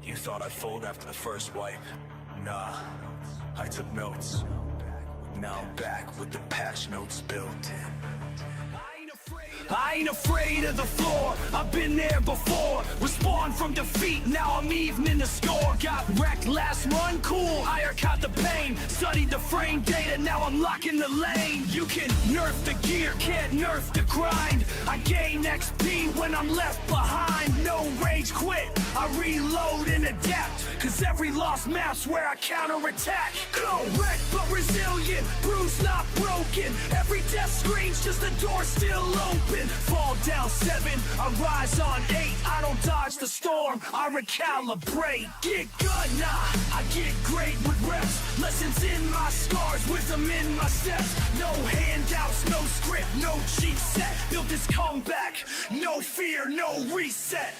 You thought I'd fold after the first wipe? Nah, I took notes. Now I'm back with the patch notes built in. I ain't afraid of the floor, I've been there before. Respawn from defeat, now I'm evening the score. Got wrecked last run, cool, higher caught the pain. Studied the frame data, now I'm locking the lane. You can nerf the gear, can't nerf the grind. I gain XP when I'm left behind. No rage quit, I reload and adapt. Cause every lost map's where I counterattack. Go wrecked but resilient, bruised not broken. Every death screams, just the door still open. Fall down 7, I rise on 8. I don't dodge the storm, I recalibrate. Get good, nah, I get great with reps. Lessons in my scars, wisdom in my steps. No handouts, no script, no cheat set. Built this comeback, no fear, no reset.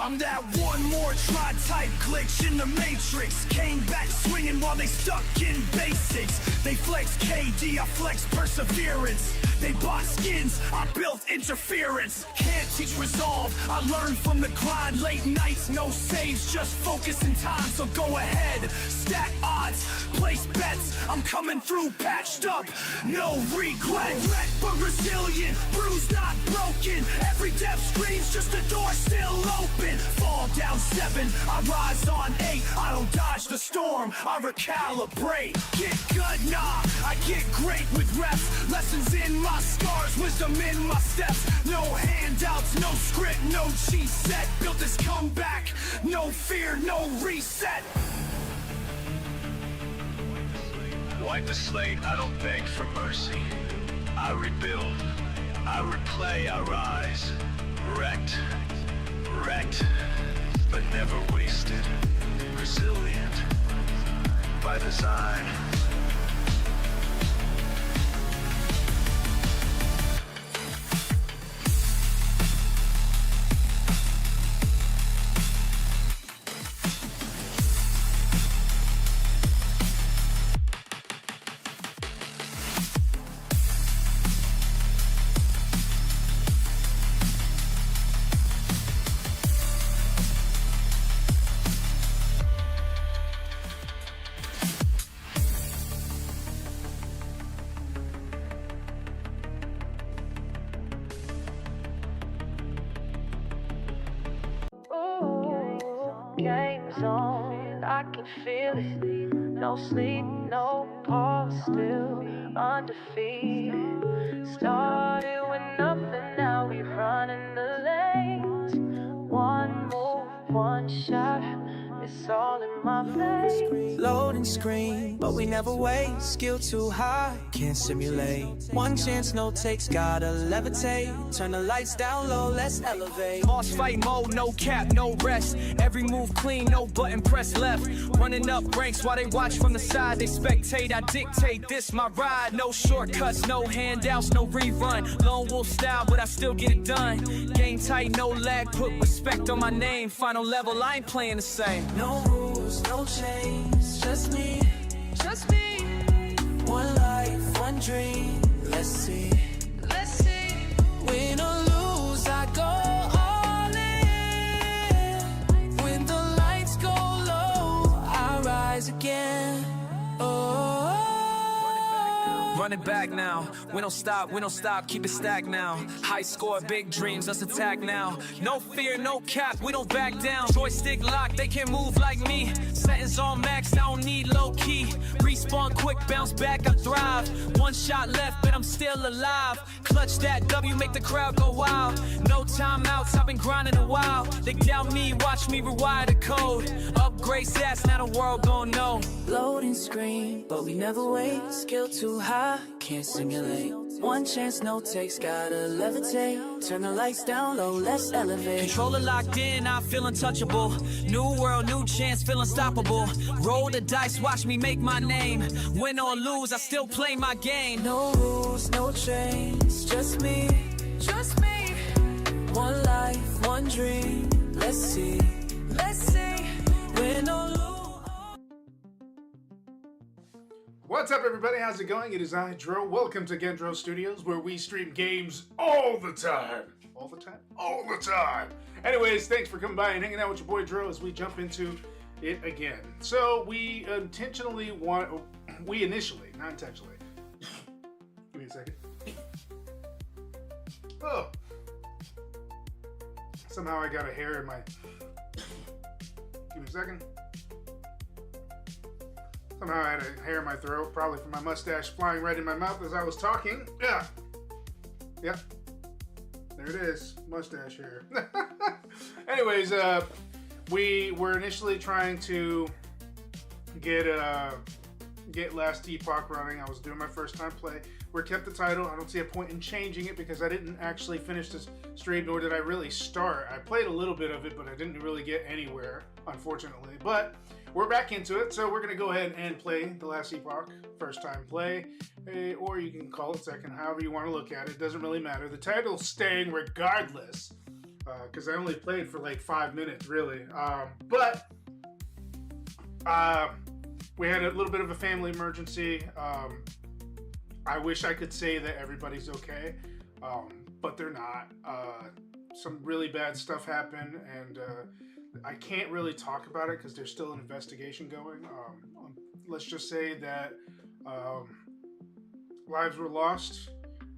I'm that one more try type glitch in the matrix. Came back swinging while they stuck in basics. They flex KD, I flex perseverance. They bought skins, I built interference. Can't teach resolve, I learned from the grind. Late nights, no saves, just focus and time. So go ahead, stack odds, place bets. I'm coming through patched up, no regret. Wrecked but resilient, bruised not broken. Every death screams, just the door still open. Fall down 7, I rise on 8. I don't dodge the storm, I recalibrate. Get good, nah, I get great with reps. Lessons in my scars, wisdom in my steps. No handouts, no script, no cheat set. Built this comeback, no fear, no reset. Wipe the slate, I don't beg for mercy. I rebuild, I replay, I rise. Wrecked, but never wasted. Resilient, by design. Game's on, I can feel it. No sleep, no pause, still undefeated. Started with nothing, now we running the lanes. One move, one shot, it's all in my face. Loading screen, but we never wait. Skill too high, can't simulate. One chance, no takes, gotta levitate. Turn the lights down low, let's elevate. Boss fight mode, no cap, no rest. Every move clean, no button press left. Running up ranks while they watch from the side. They spectate, I dictate, this my ride. No shortcuts, no handouts, no rerun. Lone wolf style, but I still get it done. Game tight, no lag, put respect on my name. Final level, I ain't playing the same. No rules, no chains, just me. Just me. One life, one dream, let's see. Let's see. Win or lose, I go all in. When the lights go low, I rise again. Oh. Run it back now, we don't stop, keep it stacked now. High score, big dreams, let's attack now. No fear, no cap, we don't back down. Joystick lock, they can't move like me. Settings on max, I don't need low key. Respawn quick, bounce back, I thrive. One shot left, but I'm still alive. Clutch that W, make the crowd go wild. No timeouts, I've been grinding a while. They doubt me, watch me rewire the code. Upgrade stats, now the world gon' know. Loading screen, but we never wait. Skill too high, can't simulate. One chance, no takes, gotta levitate. Turn the lights down low, let's elevate. Controller locked in, I feel untouchable. New world, new chance, feel unstoppable. Roll the dice, watch me make my name. Win or lose, I still play my game. No rules, no chains, just me. Just me. One life, one dream, let's see. Let's see. Win or lose. What's up, everybody? How's it going? It is I, Dro. Welcome to Gen-Dro Studios, where we stream games all the time. All the time? All the time. Anyways, thanks for coming by and hanging out with your boy Dro as we jump into it again. So we initially, not intentionally. Give me a second. Oh. Somehow I got a hair in my... Give me a second. Somehow I had a hair in my throat, probably from my mustache flying right in my mouth as I was talking. Yeah. Yep. There it is. Mustache hair. Anyways, we were initially trying to get Last Epoch running. I was doing my first time play. We kept the title. I don't see a point in changing it because I didn't actually finish this stream, nor did I really start. I played a little bit of it, but I didn't really get anywhere, unfortunately. But we're back into it, so we're going to go ahead and play the Last Epoch, first time play, or you can call it second, however you want to look at it. It doesn't really matter. The title's staying regardless, because I only played for like 5 minutes, really. But we had a little bit of a family emergency. I wish I could say that everybody's okay, but they're not. Some really bad stuff happened, and I can't really talk about it because there's still an investigation going. Let's just say that lives were lost,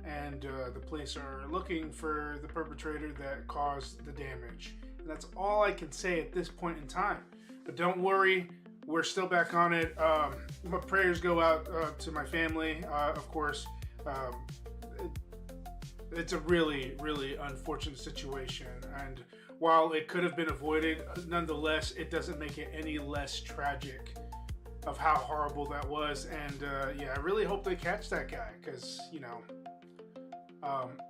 and the police are looking for the perpetrator that caused the damage. And that's all I can say at this point in time. But don't worry, we're still back on it. My prayers go out to my family, of course. It's a really, really unfortunate situation, and while it could have been avoided, nonetheless, it doesn't make it any less tragic of how horrible that was. And yeah, I really hope they catch that guy, because, you know,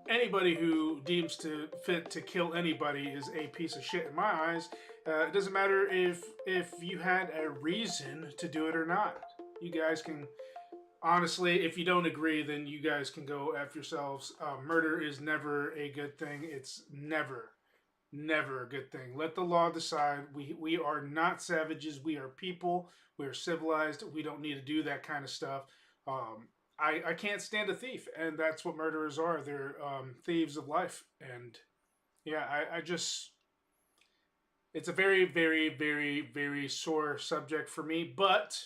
anybody who deems fit to kill anybody is a piece of shit in my eyes. It doesn't matter if you had a reason to do it or not. You guys can, honestly, if you don't agree, then you guys can go F yourselves. Murder is never a good thing. It's never a good thing. Let the law decide. We are not savages. We are people. We are civilized. We don't need to do that kind of stuff. I can't stand a thief, and that's what murderers are. They're thieves of life. And yeah, I just... It's a very, very, very, very sore subject for me, but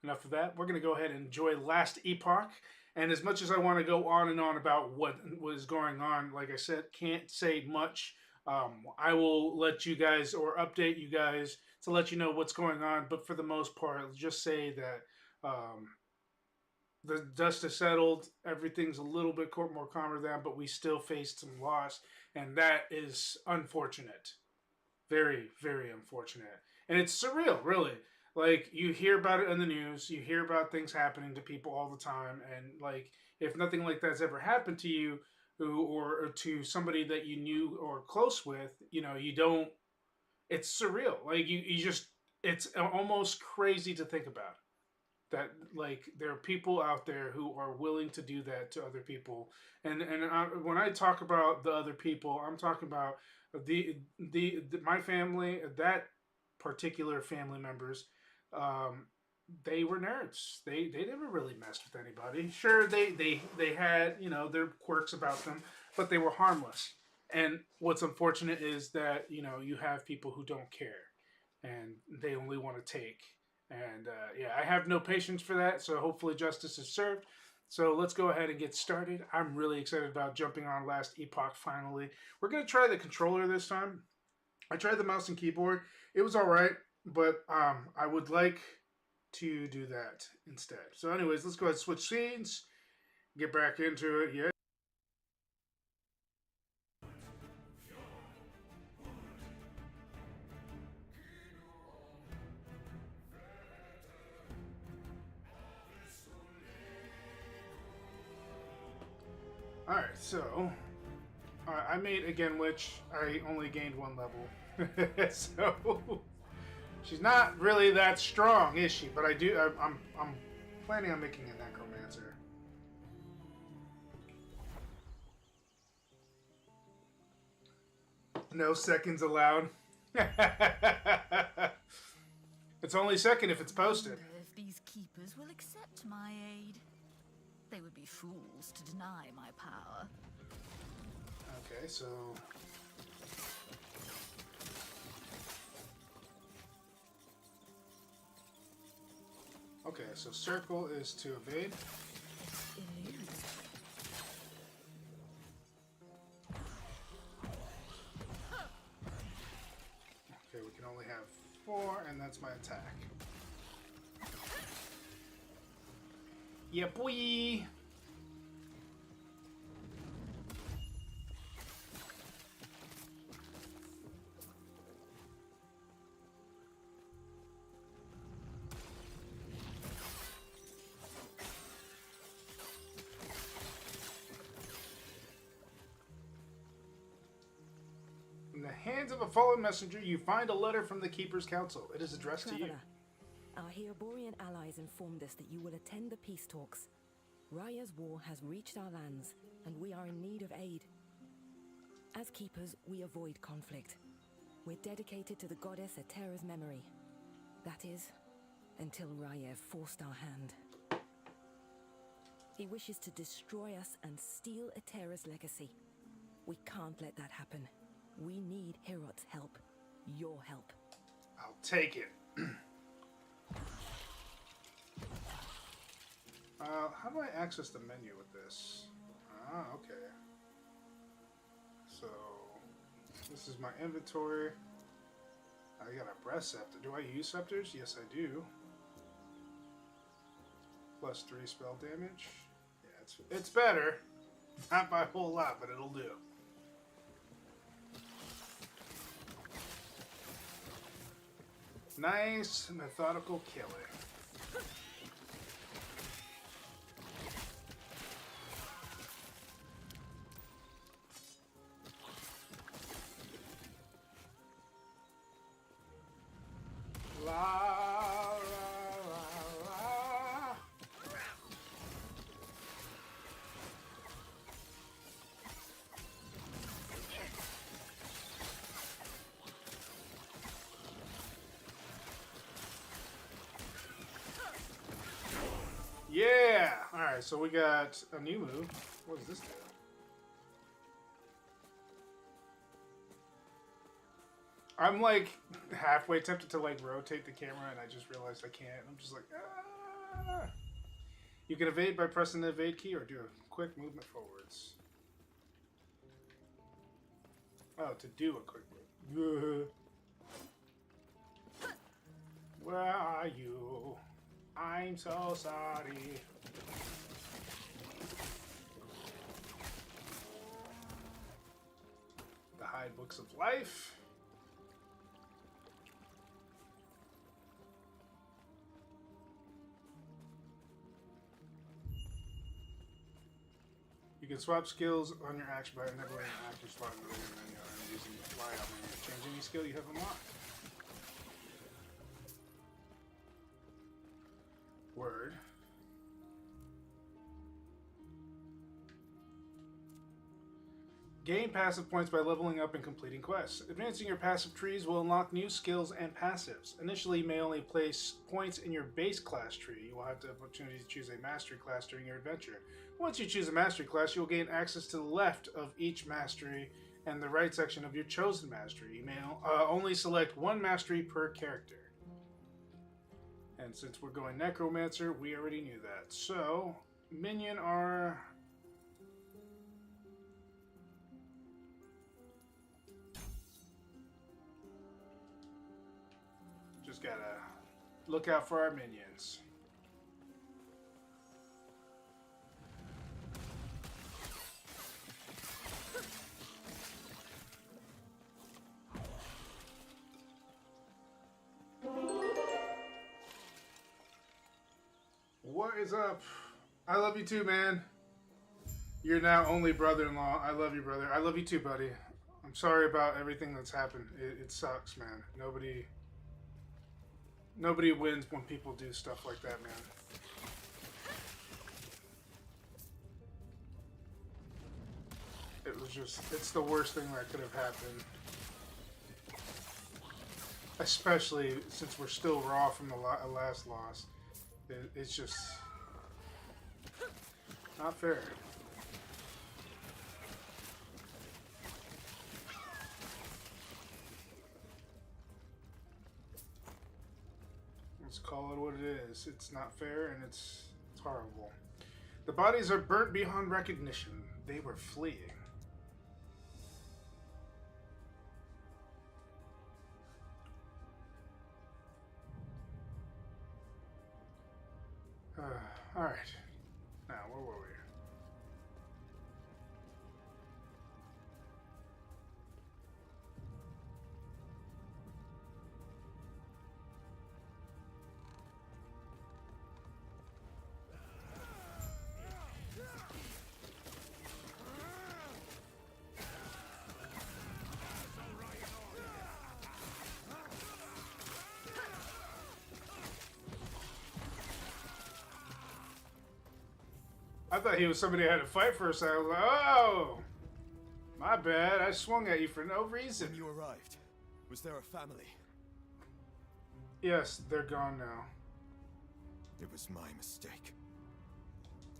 enough of that. We're going to go ahead and enjoy Last Epoch. And as much as I want to go on and on about what was going on, like I said, can't say much. I will let you guys, or update you guys to let you know what's going on. But for the most part, I'll just say that the dust has settled. Everything's a little bit more calmer than, but we still faced some loss. And that is unfortunate. Very, very unfortunate. And it's surreal, really. Like, you hear about it in the news, you hear about things happening to people all the time, and, like, if nothing like that's ever happened to you, or to somebody that you knew or close with, you know, you don't, it's surreal. Like, you just, it's almost crazy to think about. That, like, there are people out there who are willing to do that to other people. And when I talk about the other people, I'm talking about my family, that particular family members. They were nerds. They never really messed with anybody. Sure, they had, you know, their quirks about them, but they were harmless. And what's unfortunate is that, you know, you have people who don't care, and they only want to take. And yeah, I have no patience for that, so hopefully justice is served. So let's go ahead and get started. I'm really excited about jumping on Last Epoch finally. We're going to try the controller this time. I tried the mouse and keyboard. It was alright, but I would like to do that instead. So anyways, let's go ahead and switch scenes, get back into it. Yeah. Alright, so I made again, which I only gained 1 level. So she's not really that strong, is she? But I'm planning on making a necromancer. No seconds allowed. It's only second if it's posted. these keepers will accept my aid. They would be fools to deny my power. Okay, so... Okay, so circle is to evade. Elude. Okay, we can only have 4, and that's my attack. Yeah, boy! In the hands of a fallen messenger, you find a letter from the Keeper's Council. It is addressed to you. Traveler, our Heoborian allies informed us that you will attend the peace talks. Raya's war has reached our lands, and we are in need of aid. As keepers, we avoid conflict. We're dedicated to the goddess Atera's memory. That is, until Raya forced our hand. He wishes to destroy us and steal Atera's legacy. We can't let that happen. We need Herot's help. Your help. I'll take it. How do I access the menu with this? Ah, okay. So, this is my inventory. I got a breath scepter. Do I use scepters? Yes, I do. Plus 3 spell damage. Yeah, it's better. Not by a whole lot, but it'll do. Nice methodical killing. La, la, la, la. Yeah! Alright, so we got a new move. What does this do? I'm like halfway tempted to like rotate the camera and I just realized I can't. I'm just like, ah! You can evade by pressing the evade key or do a quick movement forwards. Oh, to do a quick move. Where are you? I'm so sorry. The High Books of Life. You can swap skills on your action by enabling an active slot in the regular menu and using the flyout menu to change any skill you have unlocked. Word. Gain passive points by leveling up and completing quests. Advancing your passive trees will unlock new skills and passives. Initially, you may only place points in your base class tree. You will have the opportunity to choose a mastery class during your adventure. Once you choose a mastery class, you will gain access to the left of each mastery and the right section of your chosen mastery. You may only select one mastery per character. And since we're going Necromancer, we already knew that. So, minion are... Just gotta look out for our minions. What is up? I love you too, man. You're now only brother-in-law. I love you, brother. I love you too, buddy. I'm sorry about everything that's happened. It sucks, man. Nobody wins when people do stuff like that, man. It was just, it's the worst thing that could have happened. Especially since we're still raw from the last loss. It's just not fair. Let's call it what it is. It's not fair and it's horrible. The bodies are burnt beyond recognition. They were fleeing. Alright. Now, where were we? I thought he was somebody I had to fight for a second. I was like, oh! My bad. I swung at you for no reason. When you arrived, was there a family? Yes, they're gone now. It was my mistake.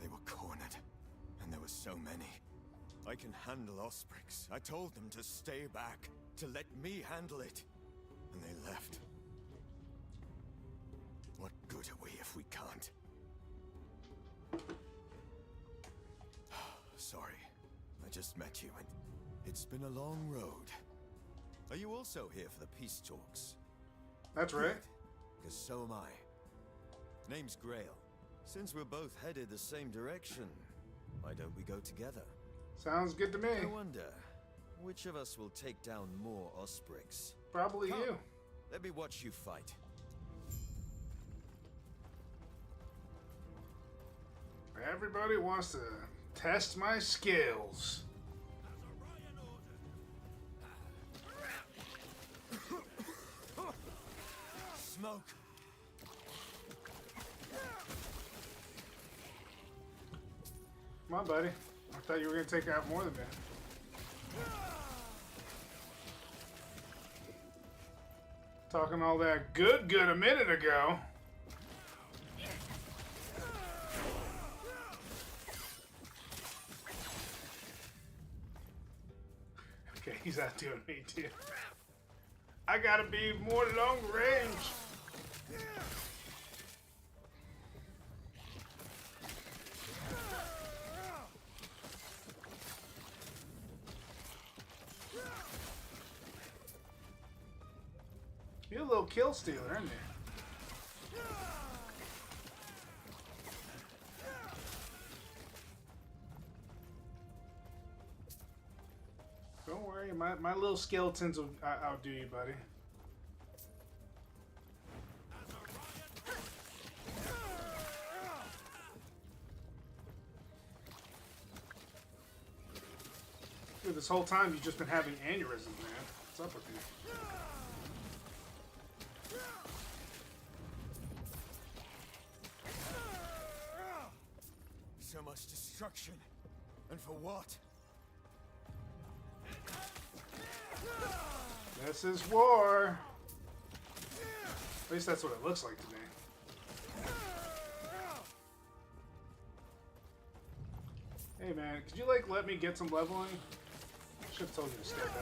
They were cornered, and there were so many. I can handle Osprix. I told them to stay back, to let me handle it. And they left. What good are we if we can't? Sorry, I just met you and it's been a long road. Are you also here for the peace talks? That's right. Because so am I. Name's Grail. Since we're both headed the same direction, why don't we go together? Sounds good to me. I wonder, which of us will take down more Osprix? Probably Come, you. Let me watch you fight. Everybody wants to test my skills. Smoke! Come on, buddy. I thought you were going to take out more than that. Talking all that good a minute ago. Okay, he's outdoing me too. I gotta be more long range. You're a little kill stealer, aren't you? Don't worry, my little skeletons will outdo you, buddy. Dude, this whole time you've just been having aneurysms, man. What's up with you? So much destruction. And for what? This is war. At least that's what it looks like to me. Hey man, could you like let me get some leveling? Should have told you to stay back.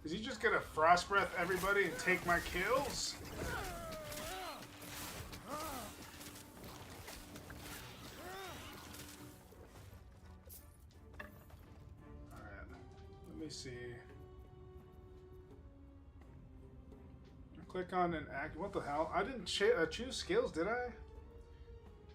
Is he just gonna frost breath everybody and take my kills? Alright, let me see. Click on an act. What the hell? I didn't choose skills, did I?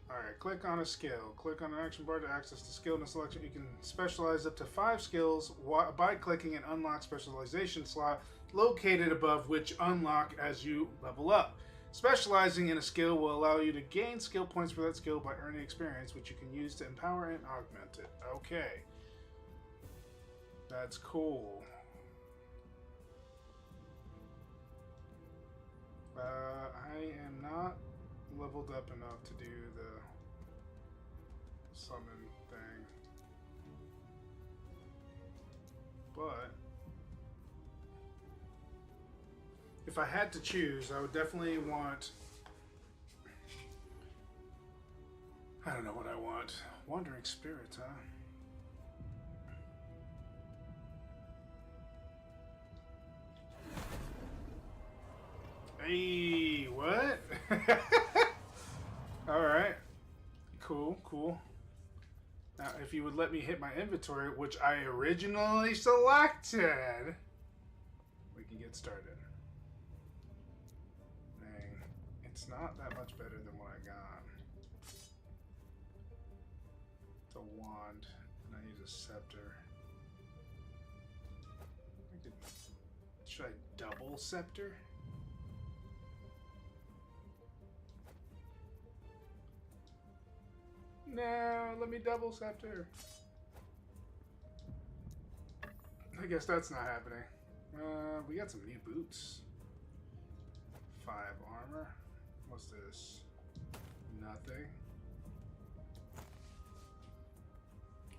Alright, click on a skill. Click on an action bar to access the skill in the selection. You can specialize up to 5 skills by clicking an unlock specialization slot located above which unlock as you level up. Specializing in a skill will allow you to gain skill points for that skill by earning experience, which you can use to empower and augment it. Okay. That's cool. leveled up enough to do the summon thing. But if I had to choose, I would definitely want... I don't know what I want. Wandering Spirits, huh? Hey, what? Alright. Cool, cool. Now, if you would let me hit my inventory, which I originally selected, we can get started. Dang. It's not that much better than what I got. It's a wand, and I use a scepter. Should I double scepter? No, let me double scepter. I guess that's not happening. We got some new boots. 5 armor. What's this? Nothing.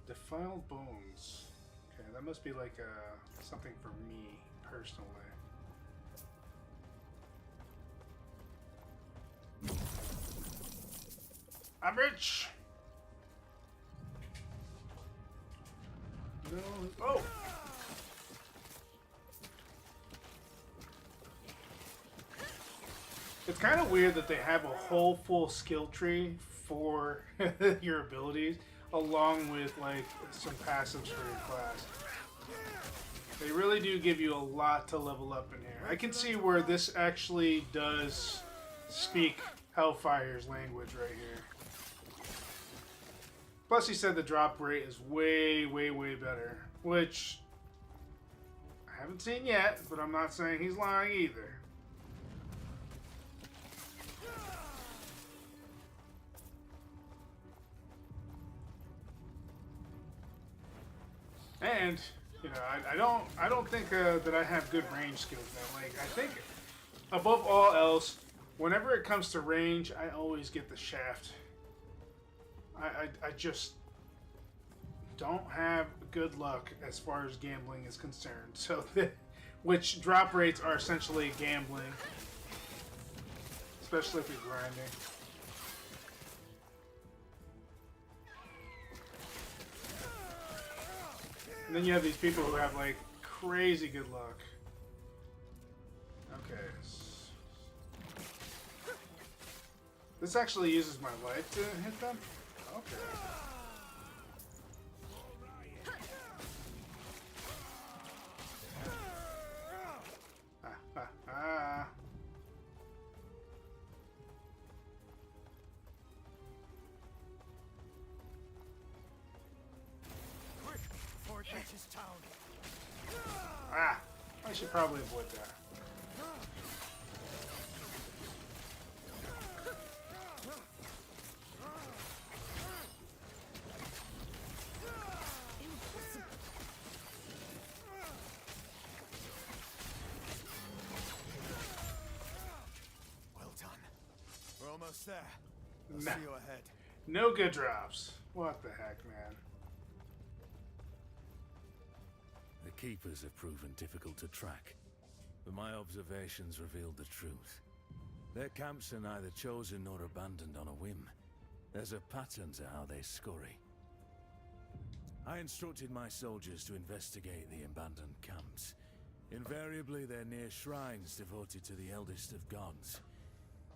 Defiled bones. Okay, that must be like something for me personally. I'm rich. No. Oh! It's kind of weird that they have a whole full skill tree for your abilities, along with like some passives for your class. They really do give you a lot to level up in here. I can see where this actually does speak Hellfire's language right here. Plus, he said the drop rate is way, way, way better. Which, I haven't seen yet, but I'm not saying he's lying either. And, you know, I don't think that I have good range skills, man. Like, I think, above all else, whenever it comes to range, I always get the shaft. I just don't have good luck as far as gambling is concerned. So, which drop rates are essentially gambling, especially if you're grinding. And then you have these people who have like crazy good luck. Okay. This actually uses my life to hit them? Okay. Quick, before it reaches town. Ah! I should probably avoid that. Well done. We're almost there. I'll Nah. see you ahead. No good drops. What the heck, man? The Keepers have proven difficult to track, but my observations revealed the truth. Their camps are neither chosen nor abandoned on a whim. There's a pattern to how they scurry. I instructed my soldiers to investigate the abandoned camps. Invariably, they're near shrines devoted to the eldest of gods.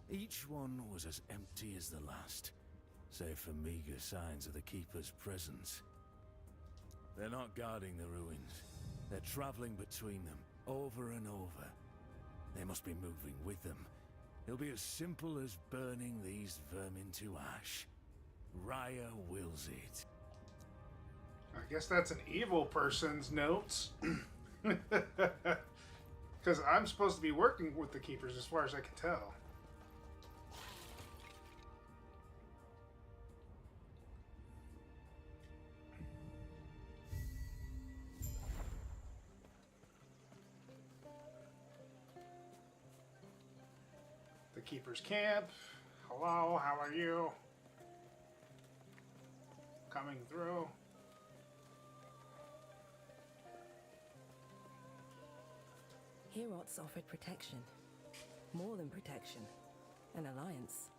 Each one was as empty as the last, save for meager signs of the Keeper's presence. They're not guarding the ruins. They're traveling between them, over and over. They must be moving with them. It'll be as simple as burning these vermin to ash. Raya wills it. I guess that's an evil person's notes. Because I'm supposed to be working with the Keepers as far as I can tell. The Keeper's camp. Hello, how are you? Coming through. Herots offered protection. More than protection. An alliance.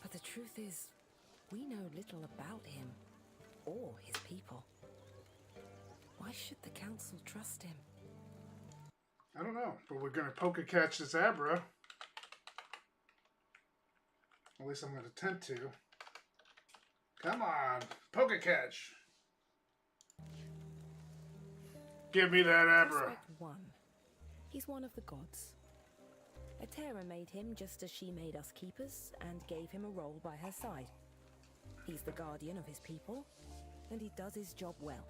But the truth is, we know little about him. Or his people. Why should the council trust him? I don't know, but we're gonna poke catch this Abra. At least I'm gonna attempt to. Come on, poke catch. Give me that Abra. Prospect 1. He's one of the gods. Atera made him just as she made us keepers and gave him a role by her side. He's the guardian of his people, and he does his job well.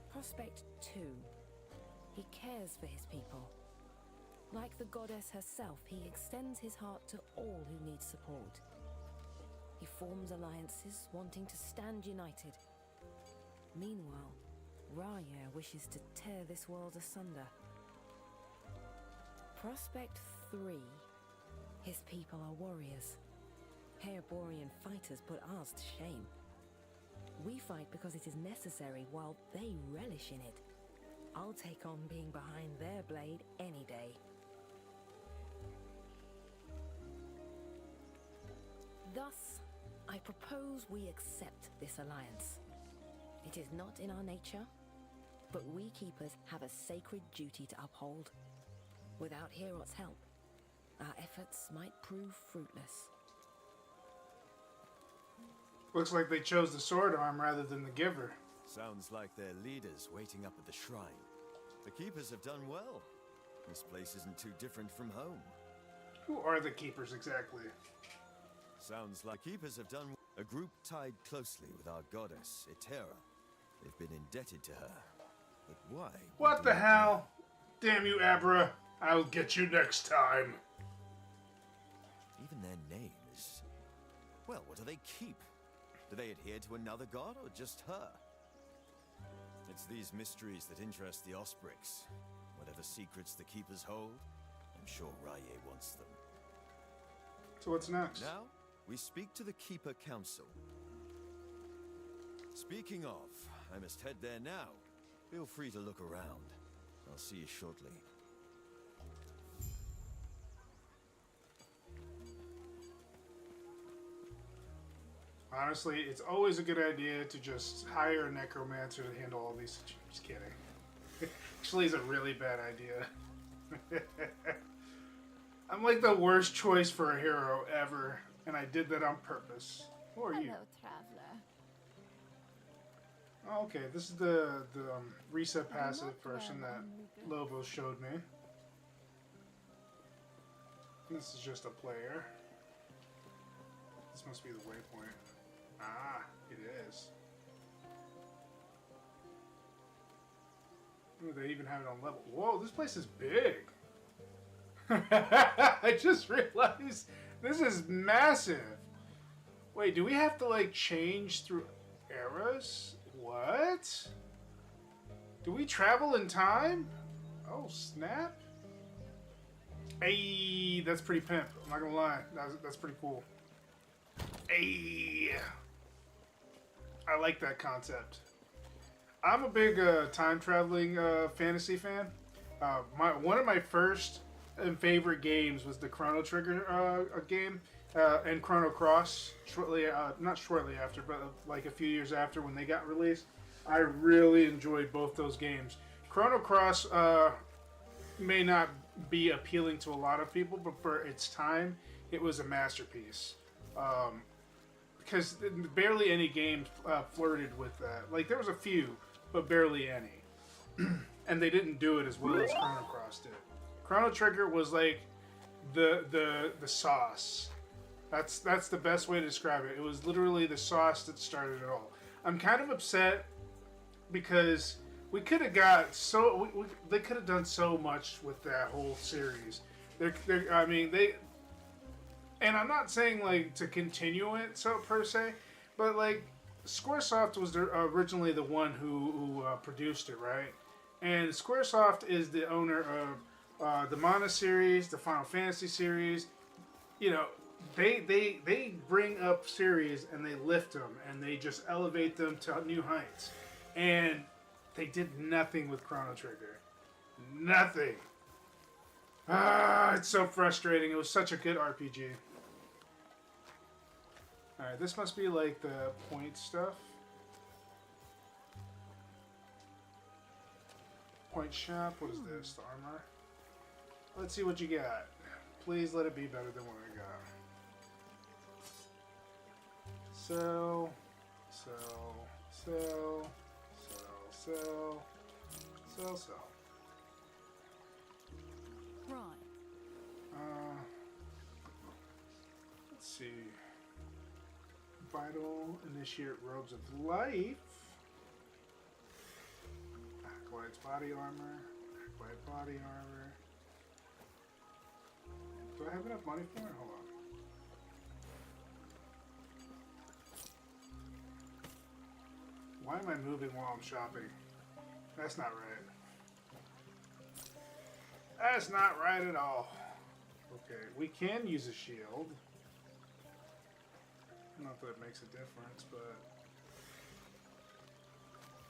Prospect 2. He cares for his people. Like the goddess herself, he extends his heart to all who need support. He forms alliances, wanting to stand united. Meanwhile, Raya wishes to tear this world asunder. Prospect 3. His people are warriors. Herborian fighters put ours to shame. We fight because it is necessary, while they relish in it. I'll take on being behind their blade any day. Thus, I propose we accept this alliance. It is not in our nature, but we keepers have a sacred duty to uphold. Without Heorot's help, our efforts might prove fruitless. Looks like they chose the sword arm rather than the giver. Sounds like their leaders waiting up at the shrine. The keepers have done well. This place isn't too different from home. Who are the keepers exactly? Sounds like keepers have done a group tied closely with our goddess, Etera. They've been indebted to her. But why? What the hell? Damn you, Abra. I'll get you next time. Even their names. Well, what do they keep? Do they adhere to another god or just her? It's these mysteries that interest the Osprix. Whatever secrets the keepers hold, I'm sure Raya wants them. So what's next? Now, we speak to the Keeper Council. Speaking of, I must head there now. Feel free to look around. I'll see you shortly. Honestly, it's always a good idea to just hire a necromancer to handle all these. Just kidding. Actually, it's a really bad idea. I'm like the worst choice for a hero ever, and I did that on purpose. Who are you? Hello, traveler. Oh, okay, this is the reset passive version that Lobo showed me. This is just a player. This must be the waypoint. Ah, it is. Ooh, they even have it on level. Whoa, this place is big. I just realized this is massive. Wait, do we have to like change through eras? What? Do we travel in time? Oh, snap. Hey, that's pretty pimp. I'm not gonna lie. That's pretty cool. Hey. I like that concept. I'm a big time traveling fantasy fan. One of my first and favorite games was the Chrono Trigger game and Chrono Cross. Not shortly after, but like a few years after when they got released. I really enjoyed both those games. Chrono Cross may not be appealing to a lot of people, but for its time, it was a masterpiece. Because barely any games flirted with that. Like, there was a few, but barely any. And they didn't do it as well as Chrono Cross did. Chrono Trigger was like the sauce. That's the best way to describe it. It was literally the sauce that started it all. I'm kind of upset because we could have got they could have done so much with that whole series. And I'm not saying like to continue it so per se, but like Squaresoft was originally the one who produced it, right? And Squaresoft is the owner of the Mana series, the Final Fantasy series, you know, they bring up series and they lift them and they just elevate them to new heights. And they did nothing with Chrono Trigger. Nothing. Ah, it's so frustrating. It was such a good RPG. Alright, this must be like the point stuff. Point shop. What is this? The armor? Let's see what you got. Please let it be better than what I got. Sell, sell, sell, sell, sell, sell, sell. Right. Let's see. Vital Initiate Robes of Life. Acolyte's body armor. Acolyte body armor. Do I have enough money for it? Hold on. Why am I moving while I'm shopping? That's not right. That's not right at all. Okay, we can use a shield. Not that it makes a difference, but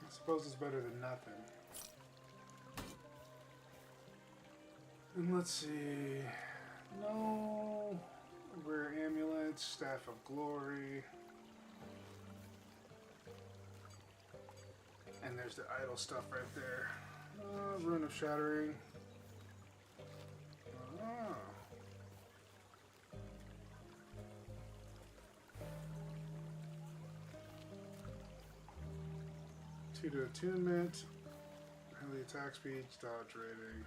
I suppose it's better than nothing. And let's see. No. Rare amulets, Staff of Glory. And there's the idle stuff right there. Rune of Shattering. Oh. Two to attunement. Highly attack speed, dodge rating.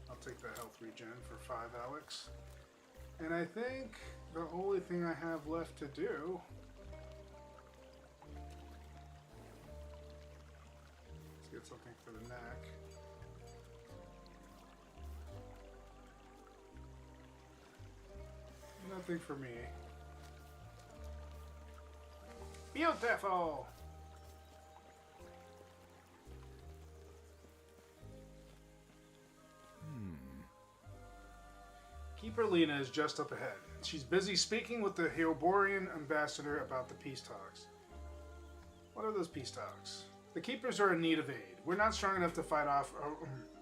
I'll take the health regen for 5 Alex. And I think the only thing I have left to do is get something for the neck. Nothing for me. Beautiful! Keeper Lena is just up ahead. She's busy speaking with the Heoborian ambassador about the peace talks. What are those peace talks? The Keepers are in need of aid. We're not strong enough to fight off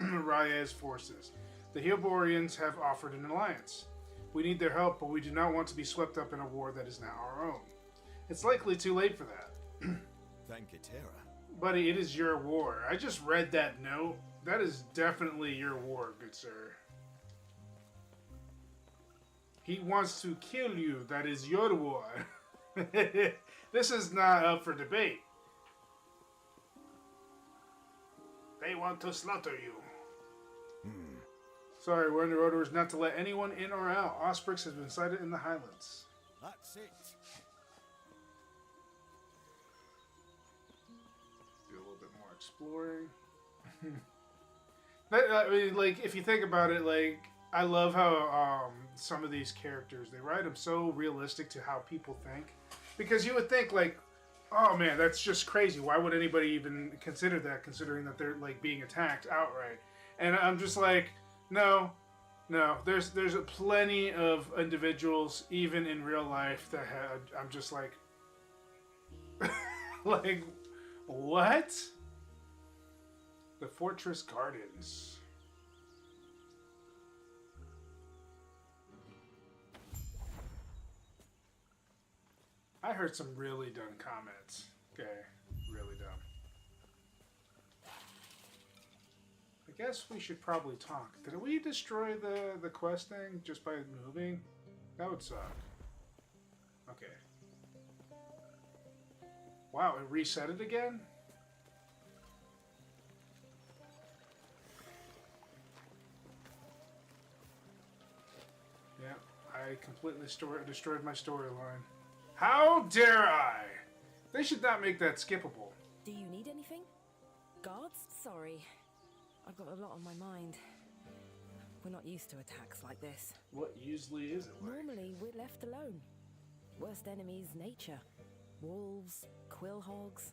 Raya's forces. The Heoborians have offered an alliance. We need their help, but we do not want to be swept up in a war that is now our own. It's likely too late for that. Thank you, Tara. Buddy, it is your war. I just read that note. That is definitely your war, good sir. He wants to kill you. That is your war. This is not up for debate. They want to slaughter you. Sorry, we're under orders not to let anyone in or out. Osprix has been sighted in the Highlands. That's it. Do a little bit more exploring. I mean, like, if you think about it, like, I love how some of these characters, they write them so realistic to how people think. Because you would think, like, oh man, that's just crazy. Why would anybody even consider that, considering that they're, like, being attacked outright? And I'm just like, no. There's plenty of individuals, even in real life, that I'm just like, like, what? The Fortress Gardens. I heard some really dumb comments. Okay, really dumb. I guess we should probably talk. Did we destroy the quest thing just by moving? That would suck. Okay. Wow, it reset it again? Yeah, I completely destroyed my storyline. How dare I? They should not make that skippable. Do you need anything? Guards? Sorry. I've got a lot on my mind. We're not used to attacks like this. What usually is it like? Normally, we're left alone. Worst enemy's nature. Wolves, quill hogs,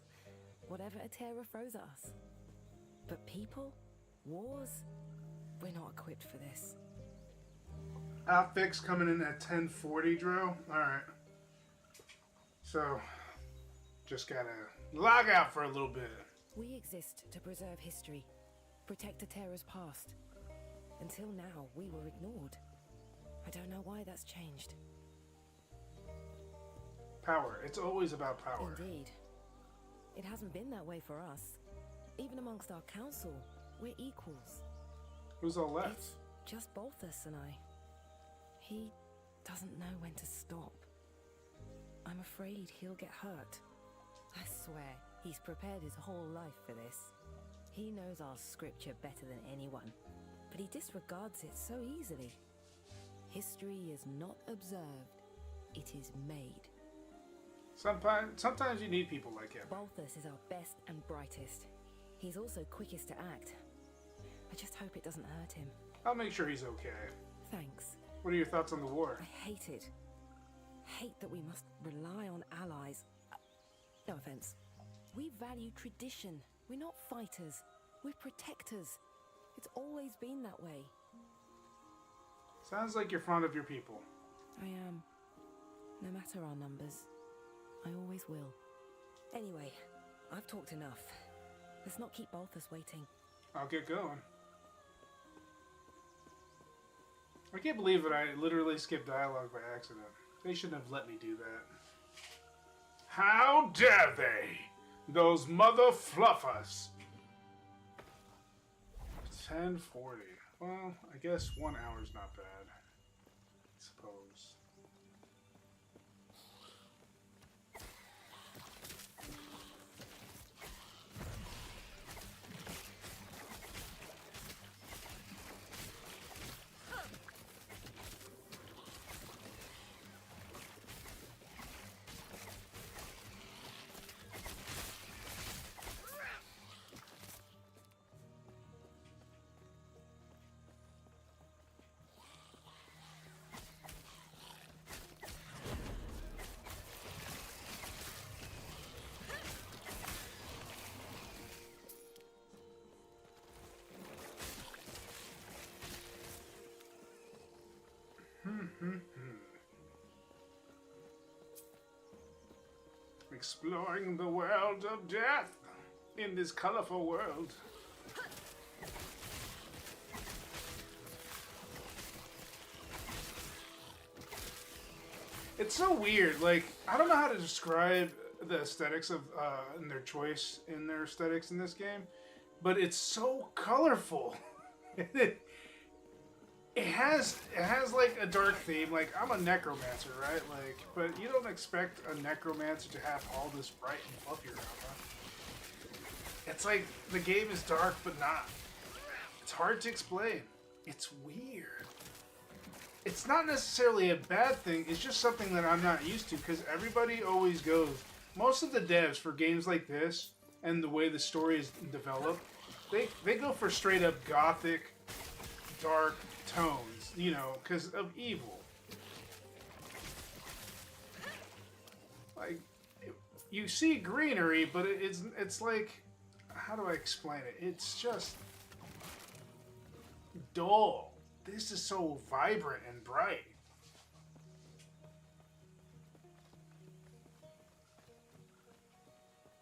whatever a terror throws at us. But people? Wars? We're not equipped for this. Outfix coming in at 1040, Dro. Alright. So, just gotta log out for a little bit. We exist to preserve history, protect the Terror's past. Until now, we were ignored. I don't know why that's changed. Power. It's always about power. Indeed. It hasn't been that way for us. Even amongst our council, we're equals. Who's all left? It's just Balthus and I. He doesn't know when to stop. I'm afraid he'll get hurt. I swear, he's prepared his whole life for this. He knows our scripture better than anyone, but he disregards it so easily. History is not observed, it is made. Sometimes you need people like him. Balthus is our best and brightest. He's also quickest to act. I just hope it doesn't hurt him. I'll make sure he's okay. Thanks. What are your thoughts on the war? I hate it. Hate that we must rely on allies. No offense. We value tradition. We're not fighters. We're protectors. It's always been that way. Sounds like you're fond of your people. I am. No matter our numbers. I always will. Anyway, I've talked enough. Let's not keep Balthus waiting. I'll get going. I can't believe that I literally skipped dialogue by accident. They shouldn't have let me do that. How dare they? Those mother fluffers. 10:40. Well, I guess 1 hour's not bad. I suppose. Exploring the world of death in this colorful world. It's so weird. Like, I don't know how to describe the aesthetics of and their choice in their aesthetics in this game, but it's so colorful. It has like a dark theme. Like, I'm a necromancer, right? Like, but you don't expect a necromancer to have all this bright and fluffy around them. It's like the game is dark but not. It's hard to explain. It's weird. It's not necessarily a bad thing. It's just something that I'm not used to because everybody always goes. Most of the devs for games like this and the way the story is developed, they go for straight up gothic, dark tones, you know, because of evil. Like, you see greenery, but it's like, how do I explain it? It's just dull. This is so vibrant and bright.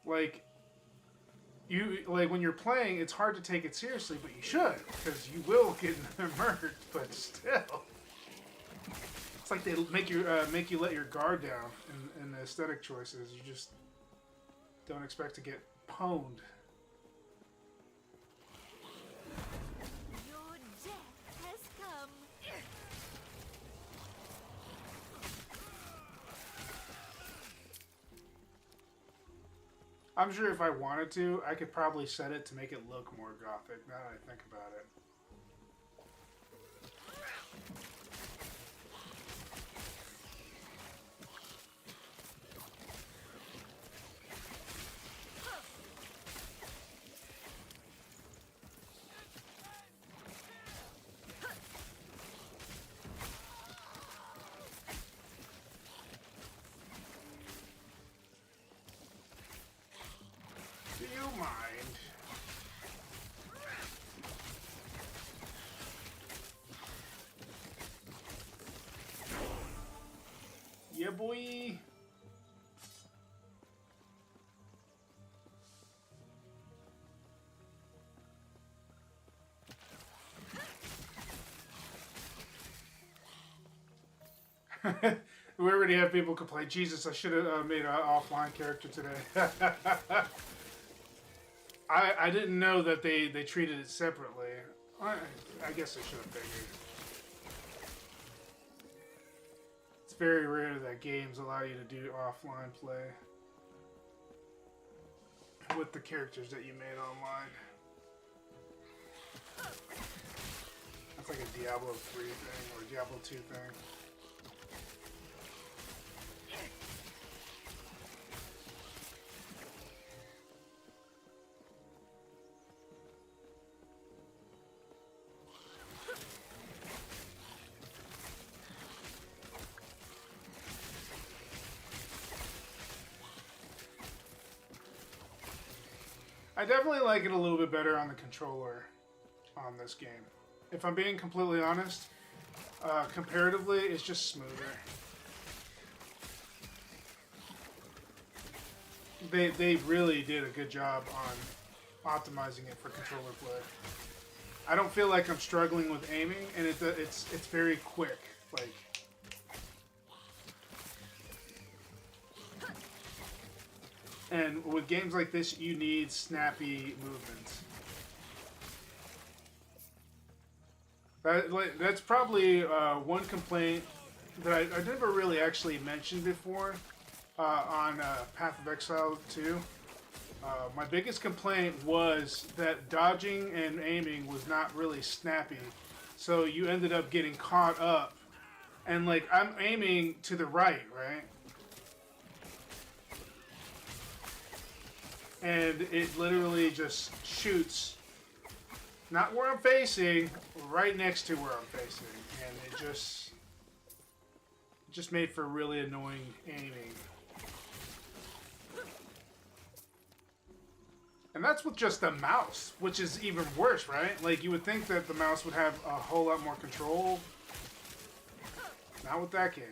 Like, when you're playing, it's hard to take it seriously, but you should, because you will get murdered. But still, it's like they make you let your guard down in the aesthetic choices. You just don't expect to get pwned. Your death has come. I'm sure if I wanted to, I could probably set it to make it look more gothic, now that I think about it. Do you mind? boy. We already have people complain. Jesus, I should have made an offline character today. I didn't know that they treated it separately. I guess I should have figured. It's very rare that games allow you to do offline play with the characters that you made online. That's like a Diablo 3 thing or Diablo 2 thing. I definitely like it a little bit better on the controller on this game. If I'm being completely honest, comparatively, it's just smoother. They really did a good job on optimizing it for controller play. I don't feel like I'm struggling with aiming, and it's very quick. Like. And with games like this, you need snappy movements. That's probably one complaint that I never really actually mentioned before on Path of Exile 2. My biggest complaint was that dodging and aiming was not really snappy. So you ended up getting caught up. And like, I'm aiming to the right, right? And it literally just shoots, not where I'm facing, right next to where I'm facing. And it just made for really annoying aiming. And that's with just the mouse, which is even worse, right? Like, you would think that the mouse would have a whole lot more control. Not with that game.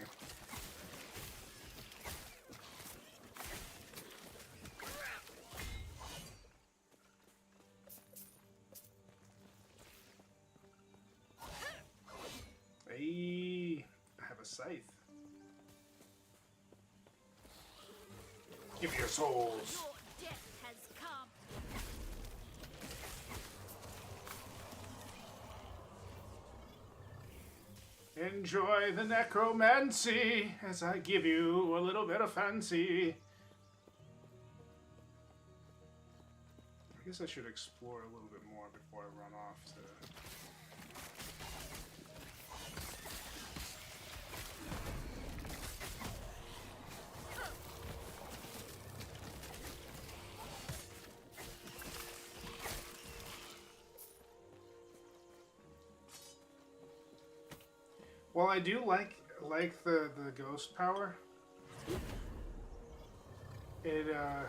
Hey, I have a scythe. Give me your souls. Your death has come. Enjoy the necromancy as I give you a little bit of fancy. I guess I should explore a little bit more before I run off to... Well, I do like the ghost power. It I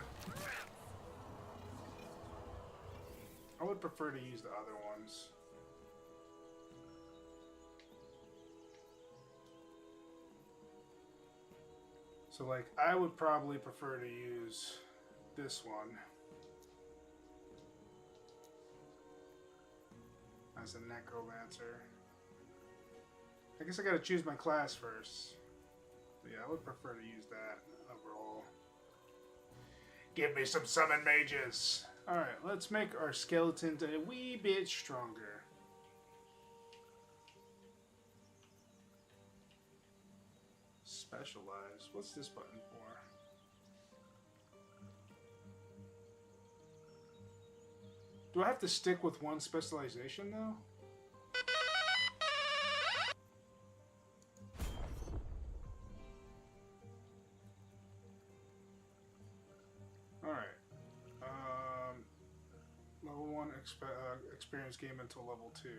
would prefer to use the other ones. So like, I would probably prefer to use this one as a necromancer. I guess I gotta choose my class first. But yeah, I would prefer to use that overall. Give me some summon mages! Alright, let's make our skeletons a wee bit stronger. Specialize. What's this button for? Do I have to stick with one specialization though? Level 1 experience game until level 2.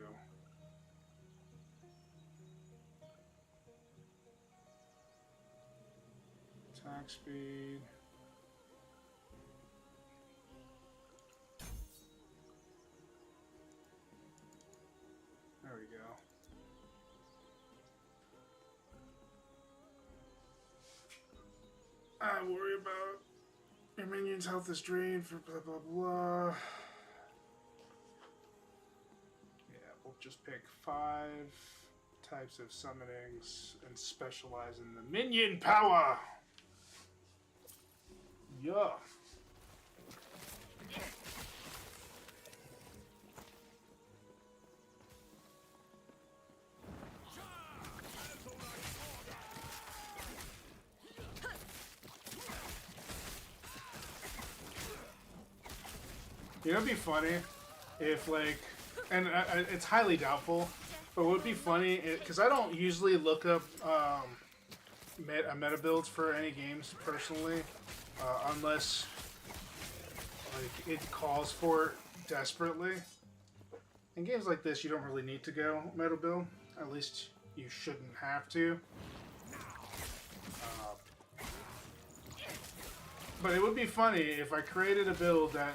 Attack speed. There we go. I worry about your minion's health is drained for blah blah blah. Yeah, we'll just pick 5 types of summonings and specialize in the minion power. Yeah. You know, it'd be funny if, like, and it's highly doubtful, but it would be funny because I don't usually look up meta builds for any games personally, unless like it calls for it desperately. In games like this, you don't really need to go meta build. At least you shouldn't have to. But it would be funny if I created a build that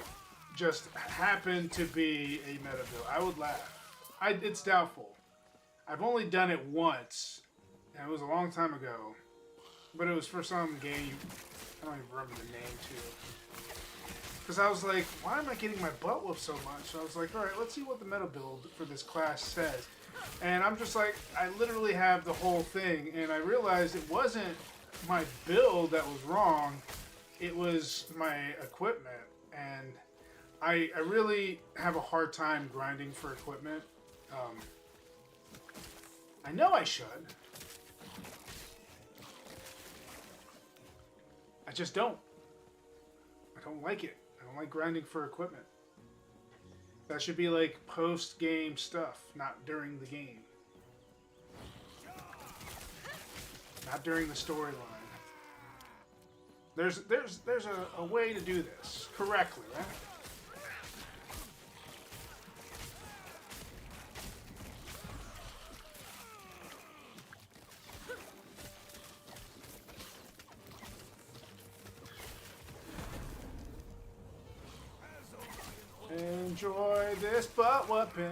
just happened to be a meta build. I would laugh. It's doubtful. I've only done it once, and it was a long time ago. But it was for some game. I don't even remember the name too. Because I was like, why am I getting my butt whooped so much? So I was like, all right, let's see what the meta build for this class says. And I'm just like, I literally have the whole thing, and I realized it wasn't my build that was wrong. It was my equipment, and I really have a hard time grinding for equipment. I know I should. I just don't. I don't like it. I don't like grinding for equipment. That should be like post-game stuff, not during the game. Not during the storyline. There's a way to do this correctly, right? Enjoy this butt whooping.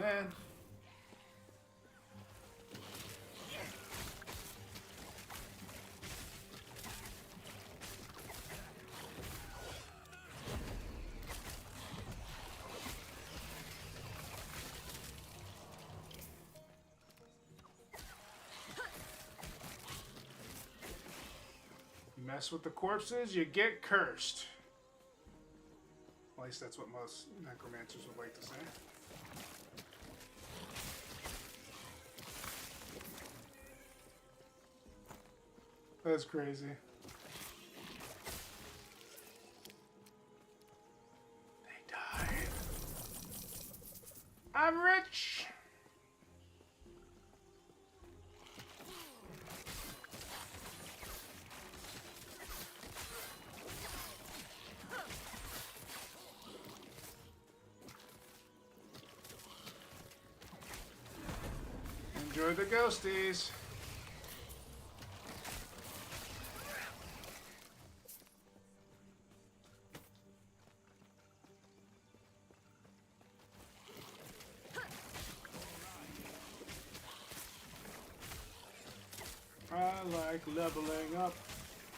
You mess with the corpses, you get cursed. At least that's what most necromancers would like to say. That's crazy. They died. I'm rich! Enjoy the ghosties. I like leveling up.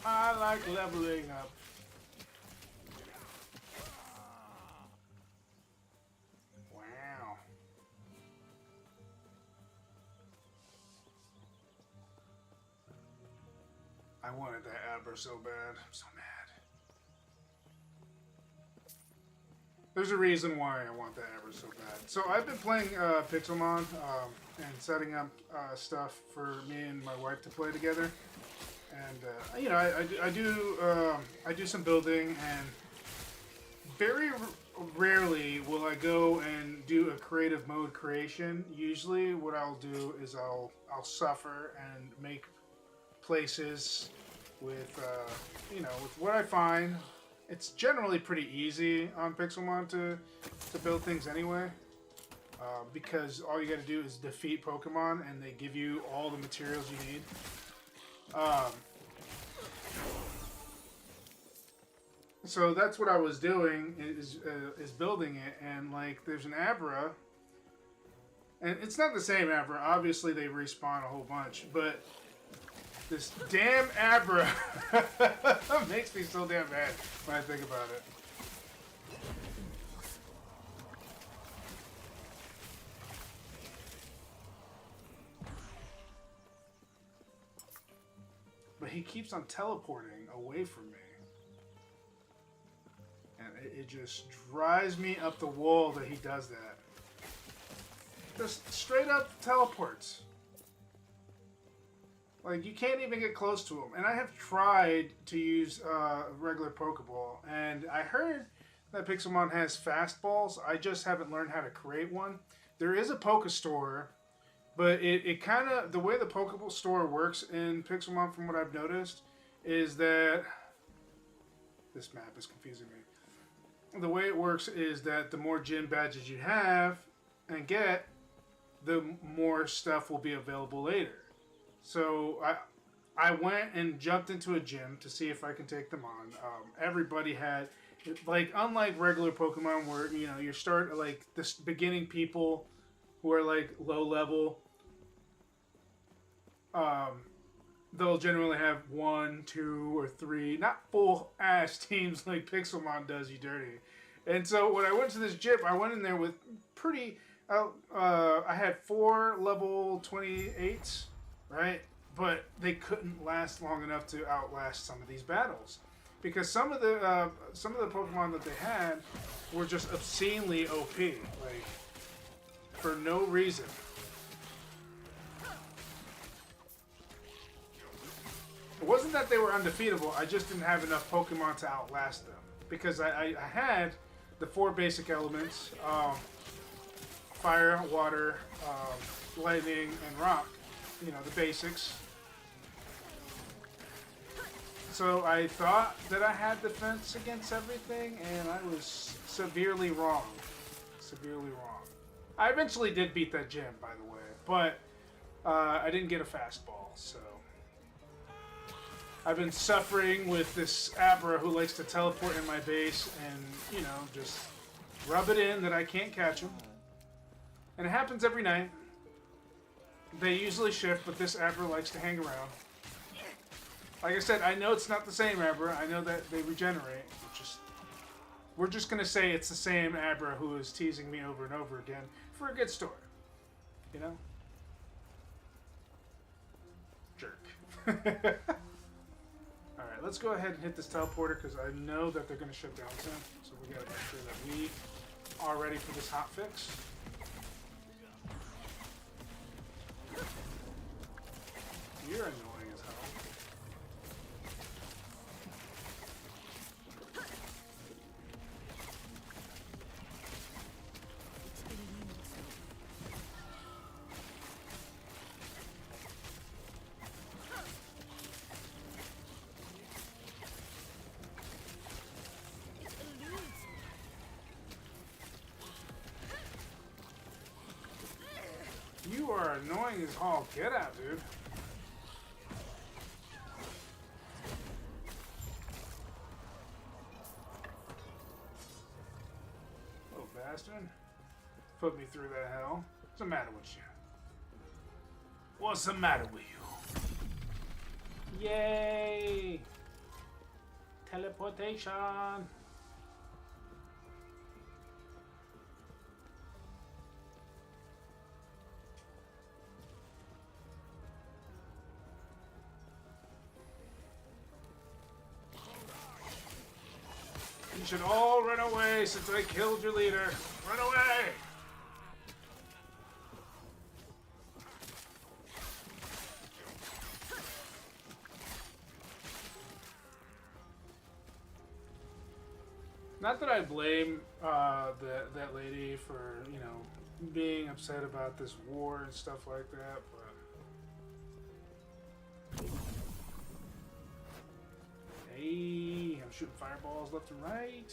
I like leveling up. Wow. I wanted that Abra so bad. I'm so mad. There's a reason why I want that Abra so bad. So I've been playing Pixelmon and setting up stuff for me and my wife to play together. And you know, I do some building, and very rarely will I go and do a creative mode creation. Usually, what I'll do is I'll suffer and make places with you know, with what I find. It's generally pretty easy on Pixelmon to build things anyway, because all you got to do is defeat Pokemon and they give you all the materials you need. So that's what I was doing, is building it, and like there's an Abra, and it's not the same Abra. Obviously they respawn a whole bunch, but This damn Abra makes me so damn mad when I think about it. But he keeps on teleporting away from me. And it just drives me up the wall that he does that. Just straight up teleports. Like, you can't even get close to him. And I have tried to use a regular Pokeball. And I heard that Pixelmon has fastballs. I just haven't learned how to create one. There is a Pokestore. But it kind of... The way the Pokeball store works in Pixelmon, from what I've noticed, is that... This map is confusing me. The way it works is that the more gym badges you have and get, the more stuff will be available later. So I went and jumped into a gym to see if I can take them on. Everybody had, like, unlike regular Pokemon where, you know, you start, like, this beginning people who are, like, low level, they'll generally have 1, 2, or 3, not full ass teams like Pixelmon does you dirty. And so when I went to this gym, I went in there with pretty, I had 4 level 28s, right? But they couldn't last long enough to outlast some of these battles, because some of the Pokemon that they had were just obscenely OP, like, for no reason. It wasn't that they were undefeatable, I just didn't have enough Pokemon to outlast them. Because I had the 4 basic elements, fire, water, lightning, and rock. You know, the basics. So I thought that I had defense against everything, and I was severely wrong. Severely wrong. I eventually did beat that gym, by the way, but I didn't get a fastball, so... I've been suffering with this Abra who likes to teleport in my base and, you know, just rub it in that I can't catch him. And it happens every night. They usually shift, but this Abra likes to hang around. Like I said, I know it's not the same Abra. I know that they regenerate. We're just going to say it's the same Abra who is teasing me over and over again for a good story. You know? Jerk. Alright, let's go ahead and hit this teleporter because I know that they're going to shut down soon. So we got to make sure that we are ready for this hot fix. You're annoying as hell. You are annoying as all get out, dude. Little bastard. Put me through that hell. What's the matter with you? What's the matter with you? Yay! Teleportation! You should all run away since I killed your leader. Run away! Not that I blame that lady for, you know, being upset about this war and stuff like that, but... Hey, I'm shooting fireballs left and right.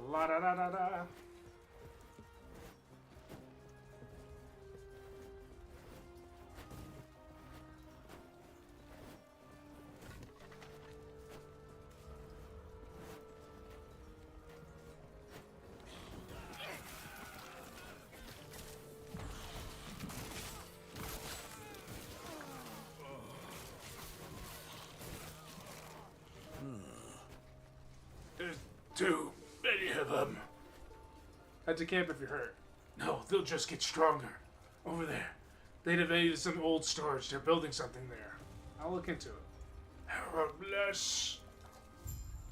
La da da da da. Too many of them. Head to camp if you're hurt. No, they'll just get stronger. Over there. They'd evaded some old storage. They're building something there. I'll look into it. Bless.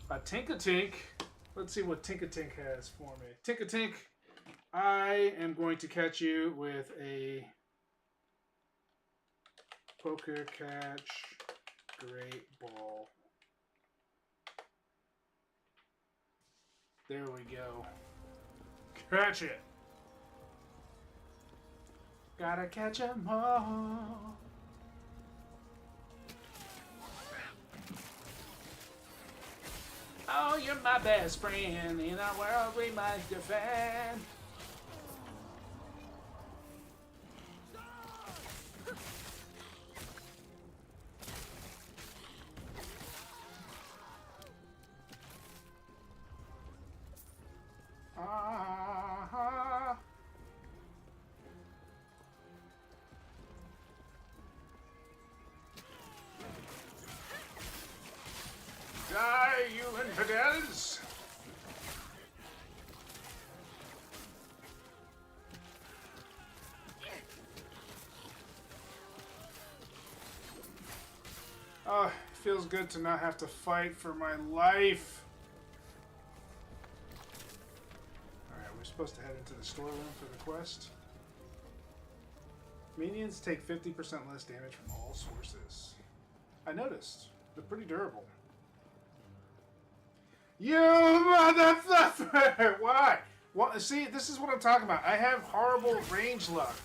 A Tink-a-Tink. Let's see what Tink-a-Tink has for me. Tink-a-Tink, I am going to catch you with a poker catch great ball. There we go. Catch it. Gotta catch 'em all. Oh, you're my best friend. In our world, we must defend. Die, you infidels! Oh, it feels good to not have to fight for my life. Alright, we're supposed to head into the storeroom for the quest. Minions take 50% less damage from all sources. I noticed. They're pretty durable. You motherfucker! Why? Well, see, this is what I'm talking about. I have horrible range luck.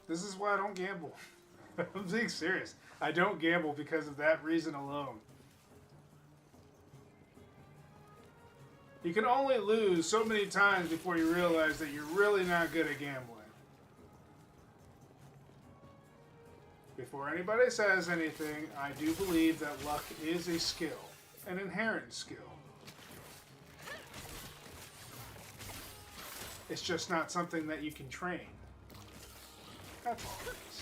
This is why I don't gamble. I'm being serious. I don't gamble because of that reason alone. You can only lose so many times before you realize that you're really not good at gambling. Before anybody says anything, I do believe that luck is a skill, an inherent skill. It's just not something that you can train. That's all it is.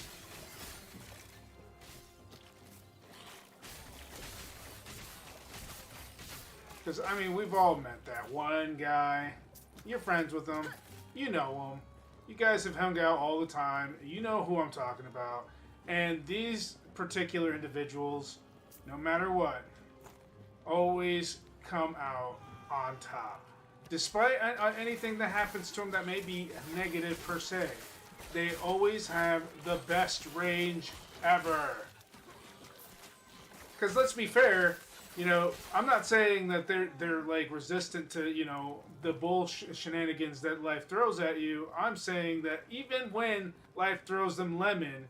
Because, I mean, we've all met that one guy. You're friends with him. You know him. You guys have hung out all the time. You know who I'm talking about. And these particular individuals, no matter what, always come out on top. Despite anything that happens to them that may be negative per se, they always have the best range ever. Because let's be fair, you know, I'm not saying that they're like resistant to, you know, the shenanigans that life throws at you. I'm saying that even when life throws them lemon,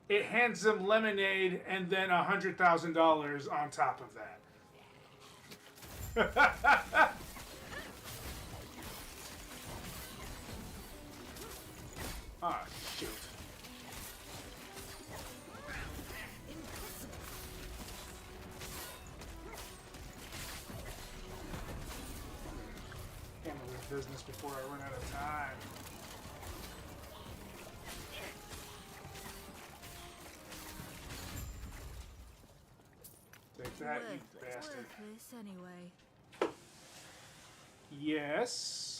it hands them lemonade and then $100,000 on top of that. Ah, shoot. Handle this business before I run out of time. Take that, you bastard. Worthless anyway. Yes.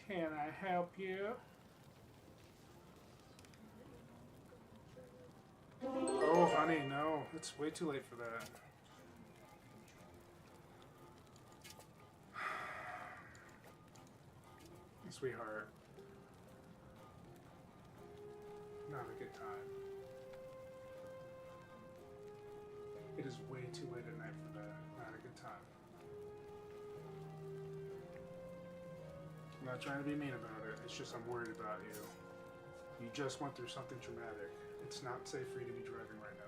Can I help you? Oh, honey, no. It's way too late for that. Sweetheart. Not a good time. It is way too late at night for that. Not a good time. I'm not trying to be mean about it. It's just I'm worried about you. You just went through something traumatic. It's not safe for you to be driving right now.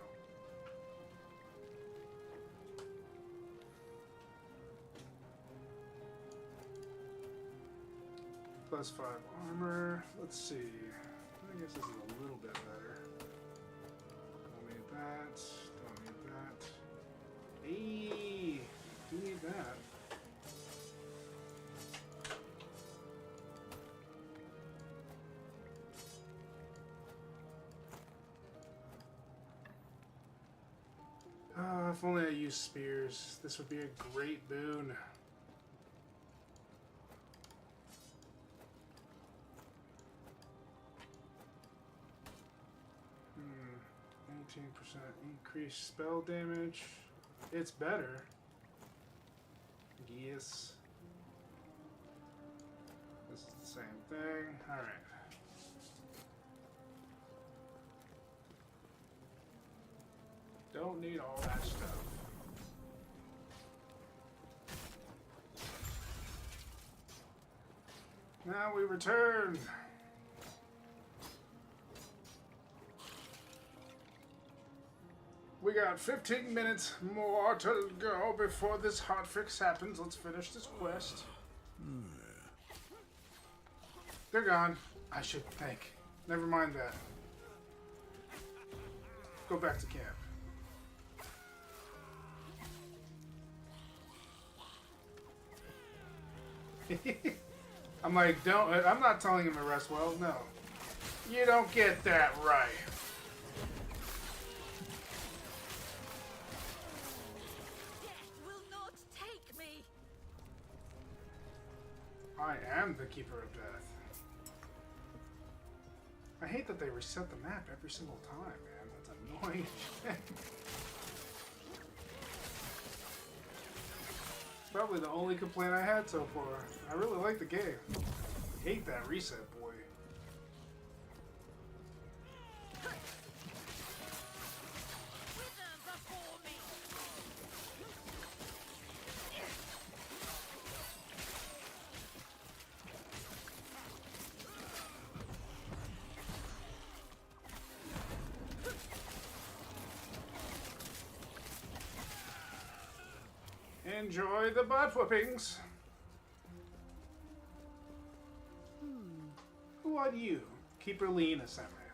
+5 armor. Let's see. I guess this is a little bit better. Don't need that. Don't need that. Hey, do need that. If only I used spears, this would be a great boon. 19% increased spell damage. It's better. Yes. This is the same thing. Alright. Don't need all that stuff. Now we return. We got 15 minutes more to go before this hotfix happens. Let's finish this quest. They're gone. I should think. Never mind that. Go back to camp. I'm like, I'm not telling him to rest well, no. You don't get that right. Death will not take me. I am the Keeper of Death. I hate that they reset the map every single time, man. That's annoying. Probably the only complaint I had so far. I really like the game. I hate that reset, boy. Enjoy the butt whoopings. Who are you? Keeper Lena sent me.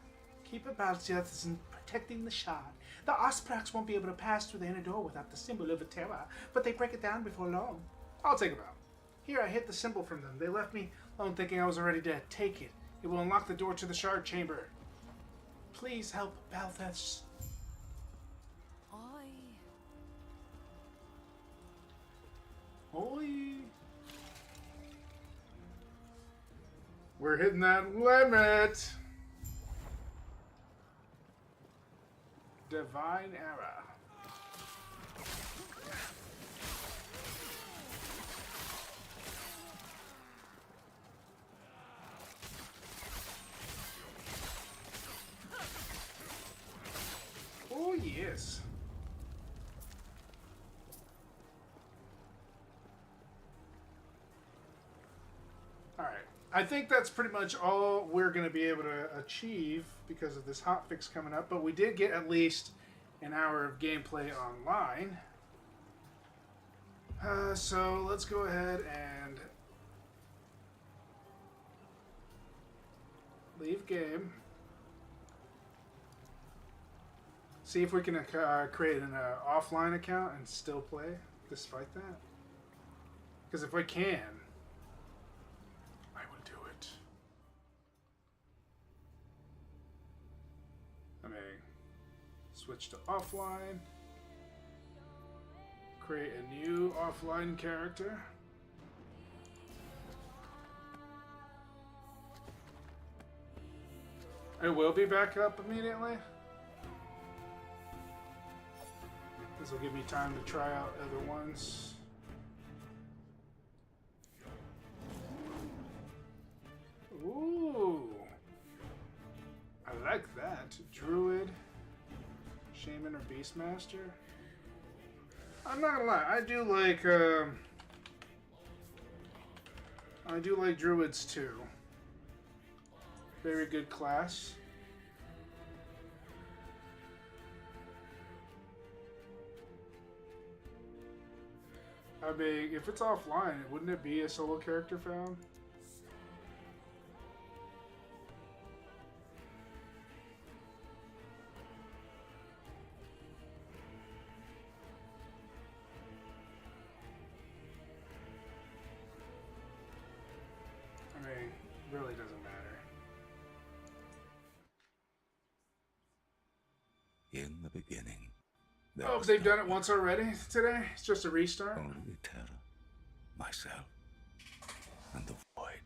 Keeper Balsiath is protecting the shard. The Osprax won't be able to pass through the inner door without the symbol of a terror, but they break it down before long. I'll take it out. Here, I hid the symbol from them. They left me alone thinking I was already dead. Take it. It will unlock the door to the shard chamber. Please help Balthus. Holy. We're hitting that limit. Divine Era. Oh, yes. Alright, I think that's pretty much all we're going to be able to achieve because of this hotfix coming up, but we did get at least an hour of gameplay online. So let's go ahead and leave game. See if we can create an offline account and still play despite that. Because if we can, I will do it. I mean, switch to offline. Create a new offline character. It will be back up immediately. This will give me time to try out other ones. Ooh. I like that. Druid, Shaman, or Beastmaster. I'm not gonna lie, I do like Druids too. Very good class. I mean, if it's offline, wouldn't it be a solo character found? In the beginning. Oh, they've done it once already today? It's just a restart? Only terror, myself, and the void.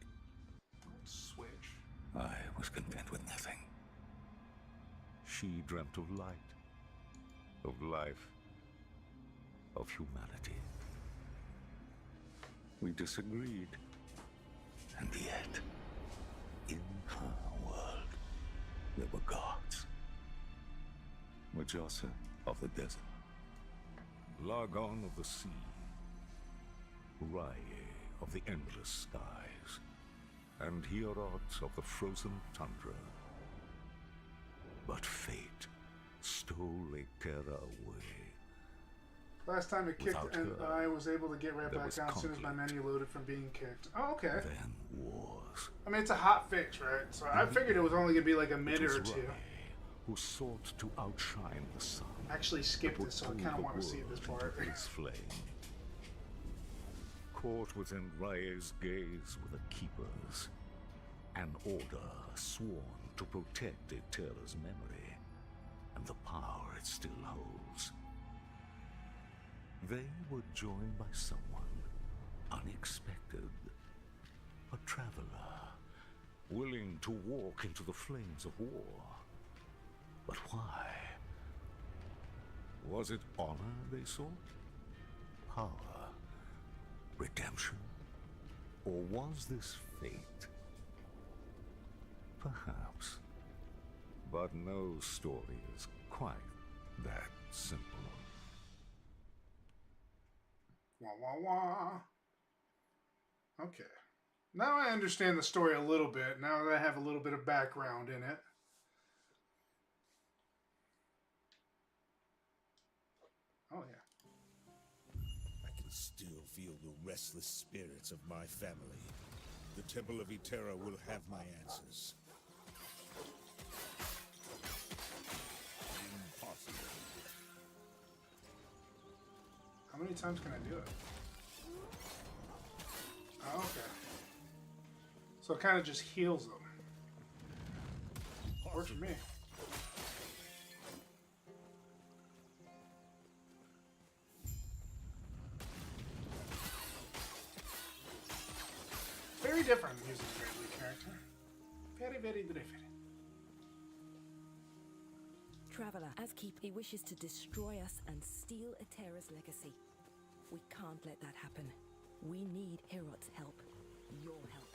Switch. I was content with nothing. She dreamt of light, of life, of humanity. We disagreed. And yet, in her world, there were gods. Mujasa of the desert, Largon of the sea, Rye of the endless skies, and Hierot of the frozen tundra. But fate stole Terra away. Last time it kicked, Without and her, I was able to get right there back was down as soon as my conflict. menu loaded from being kicked. Oh, okay. Then wars. I mean, it's a hot fix, right? So I figured it was only going to be like a minute or two. Who sought to outshine the sun. I actually skipped it, so I kind of want to see this part. His flame. Caught within Rae's gaze were the Keepers, an order sworn to protect Eterra's memory and the power it still holds. They were joined by someone unexpected, a traveler, willing to walk into the flames of war. But why? Was it honor they sought? Power? Redemption? Or was this fate? Perhaps. But no story is quite that simple. Wah, wah, wah. Okay. Now I understand the story a little bit, now that I have a little bit of background in it. Oh, yeah. I can still feel the restless spirits of my family. The Temple of Eterra will have my answers. Impossible. How many times can I do it? Oh, okay. So it kind of just heals them. Works for me. Very different using a Ridley character. Very, very different. Traveler, as Keep, he wishes to destroy us and steal Eterra's legacy. We can't let that happen. We need Herot's help. Your help.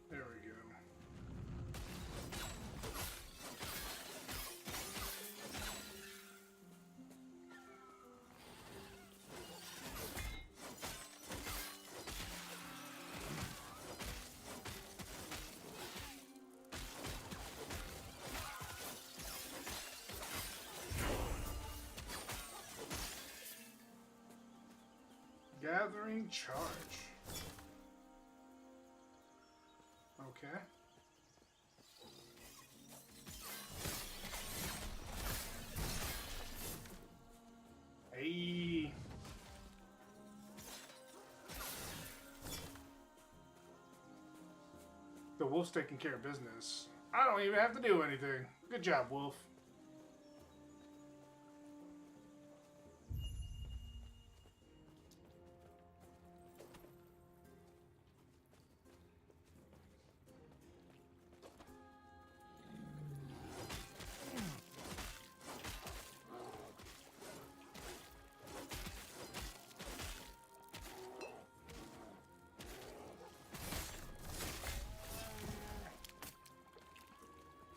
There we go. Gathering charge. Okay. Hey. The wolf's taking care of business. I don't even have to do anything. Good job, wolf.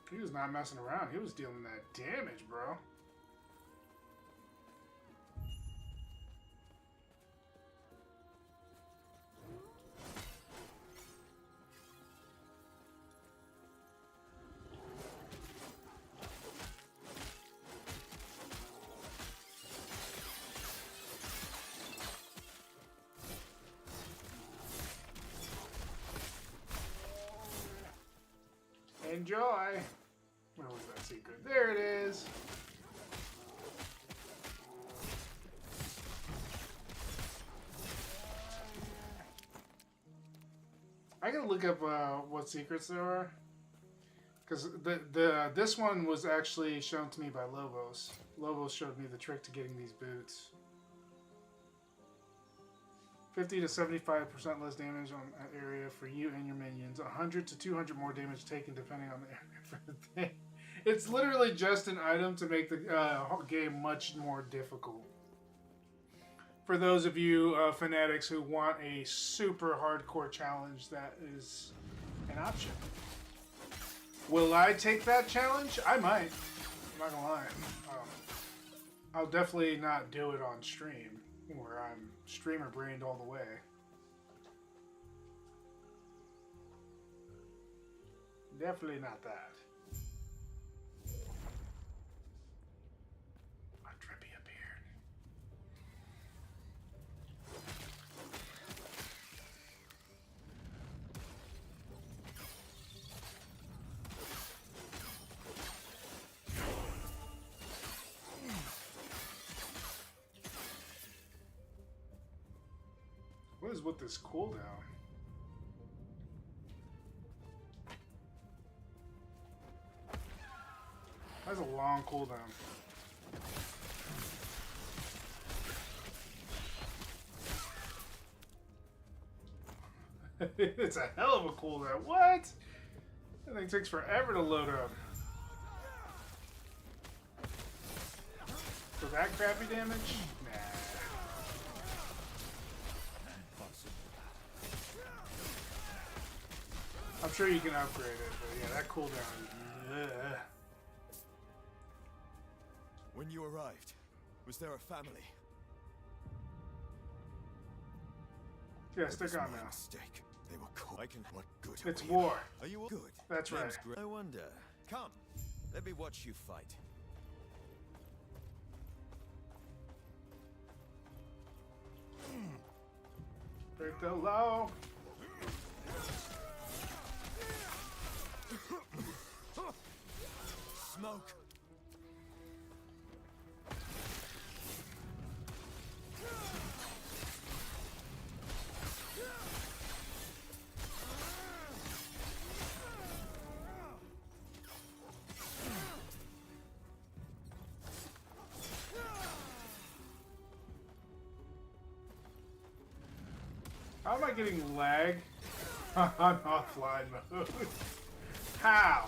He was not messing around. He was dealing that damage, bro. Enjoy. Where was that secret? There it is. I gotta look up what secrets there are. Because this one was actually shown to me by Lobos. Lobos showed me the trick to getting these boots. 50 to 75% less damage on an area for you and your minions. 100 to 200 more damage taken depending on the area for the thing. It's literally just an item to make the game much more difficult. For those of you fanatics who want a super hardcore challenge, that is an option. Will I take that challenge? I might. I'm not gonna lie. I'll definitely not do it on stream, where I'm streamer brained all the way. Definitely not that. A drippy beard. What is with this cooldown? That's a long cooldown. It's a hell of a cooldown. What? That thing takes forever to load up. For that crappy damage? Nah. I'm sure you can upgrade it, but yeah, that cooldown is... When you arrived, was there a family? Yeah, stick on now. Mistake. They were caught. I can. What good? It's war. Are you all good? That's right. I wonder. Come, let me watch you fight. Break the low. Smoke. How am I getting lag on offline mode? How?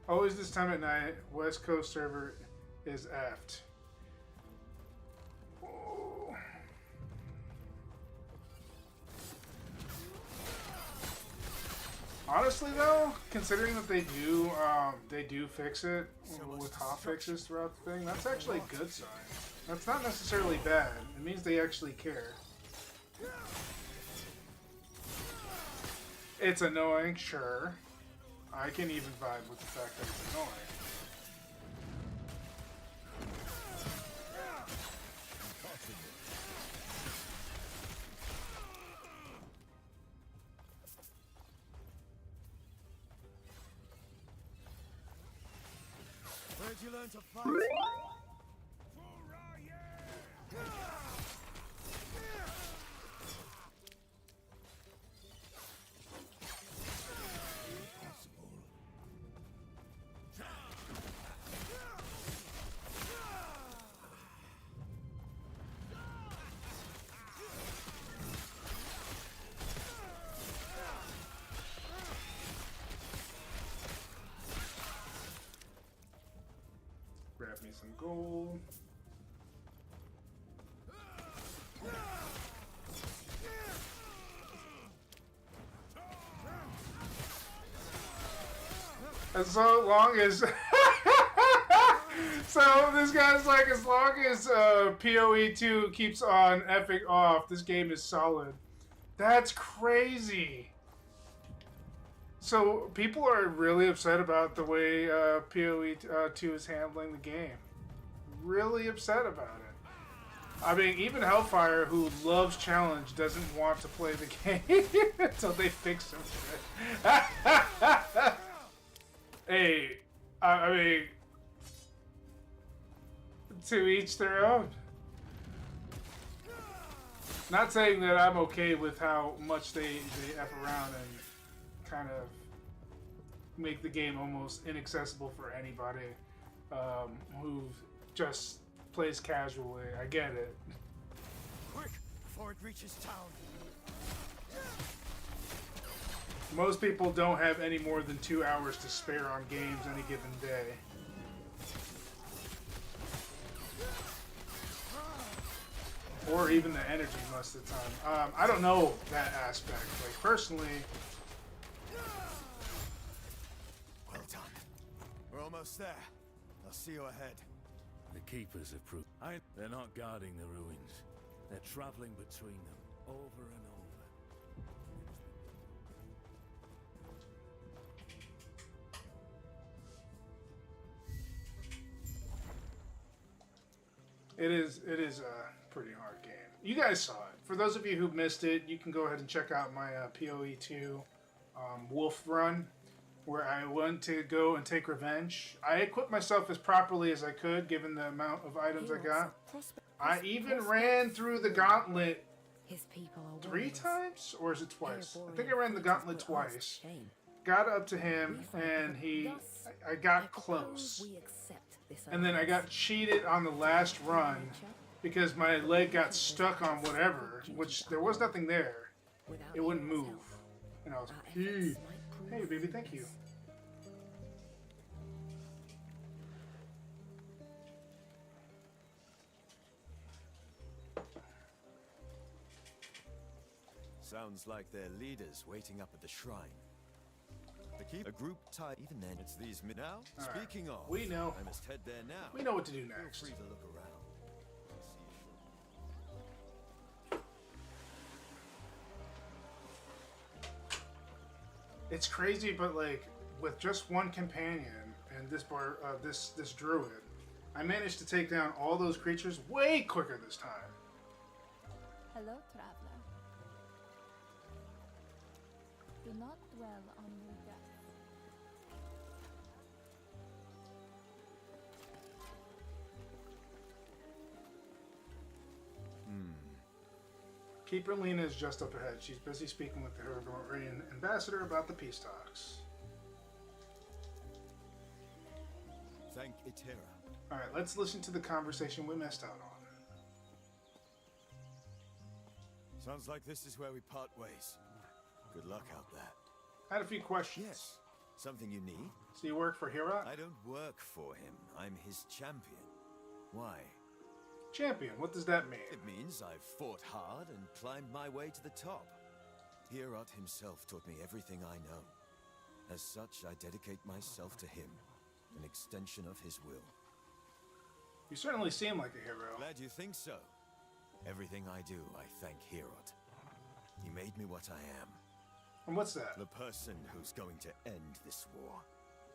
Always this time at night, West Coast server is effed. Whoa. Honestly though, considering that they do fix it with hot fixes throughout the thing, that's actually a good sign. That's not necessarily bad. It means they actually care. It's annoying, sure. I can even vibe with the fact that it's annoying. Where'd you learn to fight? Grab me some gold. As so long as so this guy's like, as long as PoE 2 keeps on epic off, this game is solid. That's crazy. So people are really upset about the way PoE 2 is handling the game. Really upset about it. I mean, even Hellfire, who loves challenge, doesn't want to play the game until they fix some shit. Hey, I mean, to each their own. Not saying that I'm okay with how much they F around and kind of make the game almost inaccessible for anybody who just plays casually. I get it. Quick, before it reaches town. Most people don't have any more than 2 hours to spare on games any given day. Or even the energy most of the time. I don't know that aspect. Like, personally... Well done. We're almost there. I'll see you ahead. The Keepers have proved... They're not guarding the ruins. They're traveling between them, over and over. It is a pretty hard game. You guys saw it. For those of you who missed it, you can go ahead and check out my PoE2 Wolf run, where I went to go and take revenge. I equipped myself as properly as I could, given the amount of items I got. I even ran through the gauntlet 3 times? Or is it twice? I think I ran the gauntlet twice. Got up to him, and I got close. And then I got cheated on the last run because my leg got stuck on whatever, which there was nothing there. It wouldn't move. And I was like, hey baby, thank you. Sounds like their leaders waiting up at the shrine. Keep a group tight. Even then, it's these now. All Speaking right. of, we know. I must head there now. We know what to do next. Feel free to look around. It's crazy, but like with just one companion and this druid, I managed to take down all those creatures way quicker this time. Hello, traveler. Do not dwell on your death. Keeper Lena is just up ahead. She's busy speaking with the Hergorian ambassador about the peace talks. Thank Itera. Alright, let's listen to the conversation we missed out on. Sounds like this is where we part ways. Good luck out there. I had a few questions. Yes. Something you need? So you work for Hera? I don't work for him. I'm his champion. Why? Champion, what does that mean? It means I've fought hard and climbed my way to the top. Hierot himself taught me everything I know. As such, I dedicate myself to him, an extension of his will. You certainly seem like a hero. Glad you think so. Everything I do, I thank Hierot. He made me what I am. And what's that? The person who's going to end this war.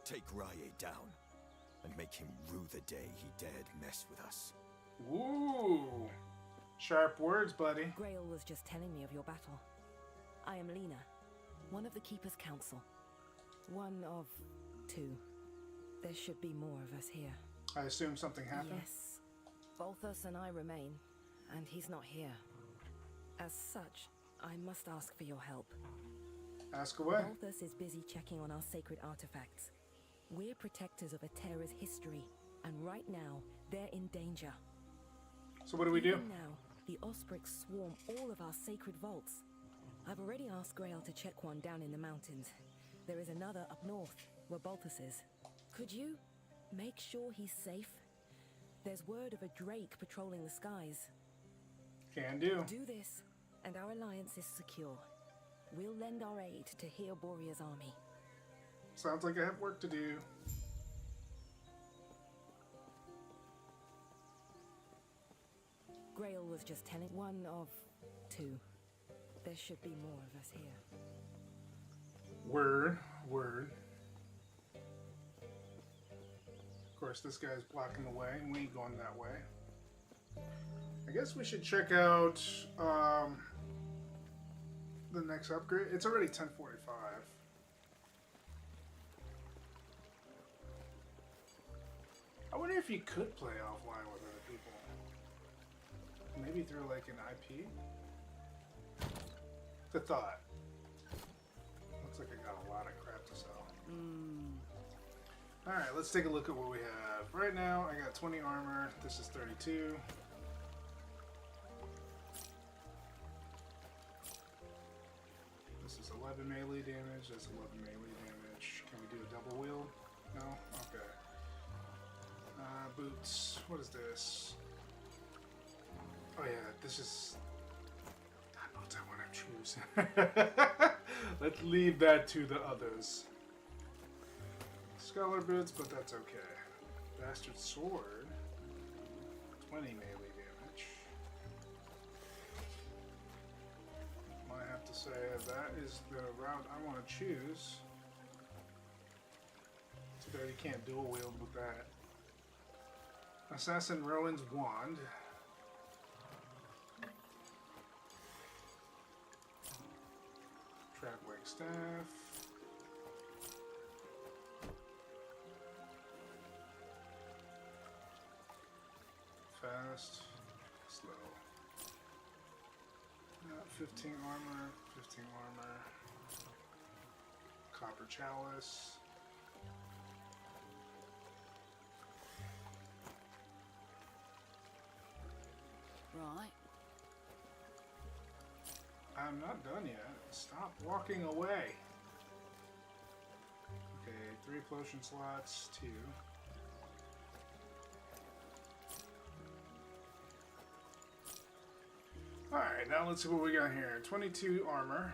Take Rye down, and make him rue the day he dared mess with us. Ooh. Sharp words, buddy. Grail was just telling me of your battle. I am Lena, one of the Keeper's Council. One of 2. There should be more of us here. I assume something happened? Yes. Balthus and I remain, and he's not here. As such, I must ask for your help. Ask away. Balthus is busy checking on our sacred artifacts. We're protectors of Atera's history, and right now, they're in danger. So what do we do? Even now, the Osprix swarm all of our sacred vaults. I've already asked Grail to check one down in the mountains. There is another up north, where Balthus is. Could you make sure he's safe? There's word of a drake patrolling the skies. Can do. Do this, and our alliance is secure. We'll lend our aid to Heoboria's army. Sounds like I have work to do. Grail was just telling one of 2. There should be more of us here. Word. Of course, this guy's blocking the way, and we ain't going that way. I guess we should check out the next upgrade. It's already 10:45. I wonder if you could play offline with other people. Maybe through like an IP? The thought. Looks like I got a lot of crap to sell. Alright, let's take a look at what we have. Right now, I got 20 armor. This is 32. This is 11 melee damage. That's 11 melee damage. Can we do a double wield? No? Okay. Boots. What is this? Oh yeah, this is not boots I want to choose. Let's leave that to the others. Scholar boots, but that's okay. Bastard sword. 20 melee damage. Might have to say that is the route I want to choose. Too bad you can't dual wield with that. Assassin Rowan's wand. Traveling staff. Fast. Slow. 15 armor. 15 armor. Copper chalice. Right. I'm not done yet. Stop walking away. Okay, 3 potion slots, 2. Alright, now let's see what we got here. 22 armor.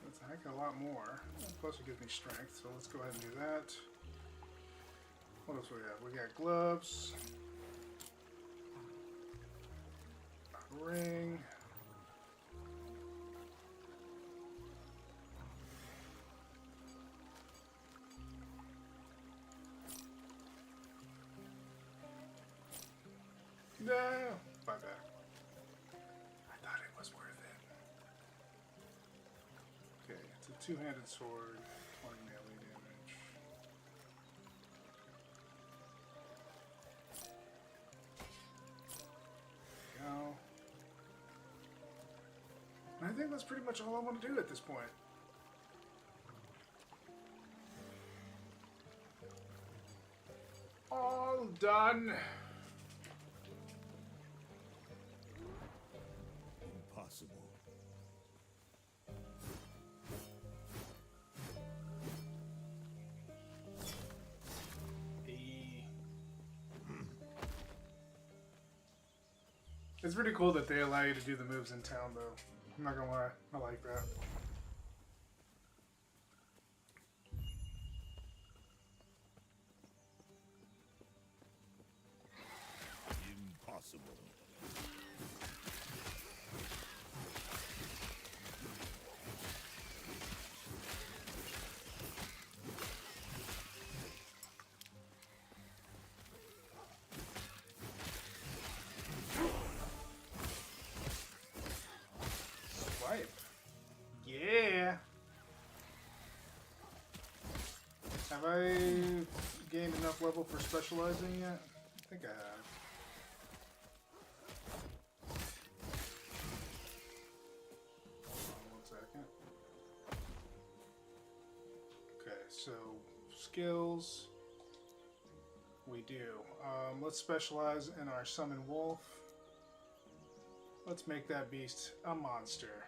That's a heck of a lot more. Plus it gives me strength, so let's go ahead and do that. What else we have? We got gloves. Ring. No, my bad. I thought it was worth it. Okay, it's a two-handed sword, 20 melee damage. There we go. I think that's pretty much all I want to do at this point. All done. Impossible. It's pretty cool that they allow you to do the moves in town, though. I'm not gonna lie, I like that. Impossible. Swipe. Yeah. Have I gained enough level for specializing yet? I think I have. Hold on 1 second. Okay, so skills. We do. Let's specialize in our summon wolf. Let's make that beast a monster.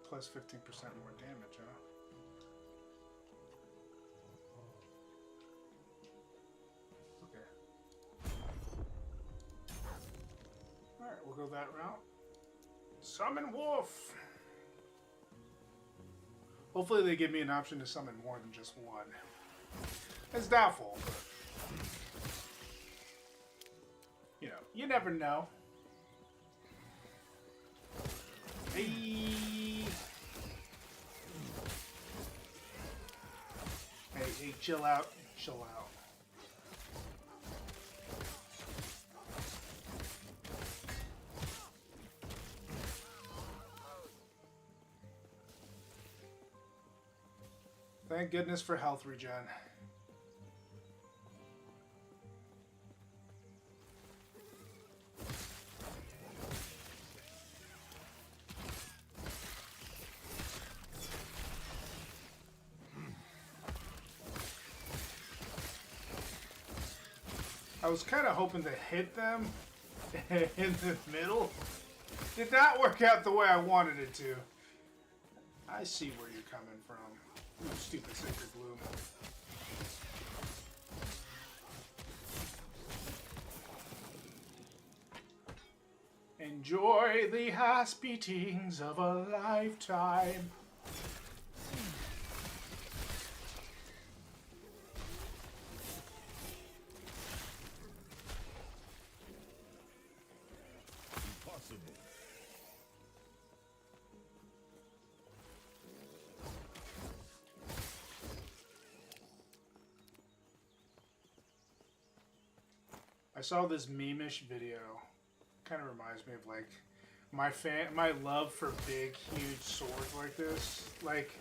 Plus 15% more damage, huh? Okay. Alright, we'll go that route. Summon wolf! Hopefully they give me an option to summon more than just one. It's doubtful, but... you know, you never know. Hey! Hey, chill out. Chill out. Thank goodness for health regen. I was kind of hoping to hit them in the middle. Did not work out the way I wanted it to. I see where you're coming from. You stupid Sacred Bloom. Enjoy the heart beatings of a lifetime. Impossible. I saw this meme-ish video. Kind of reminds me of like my love for big, huge swords like this. Like,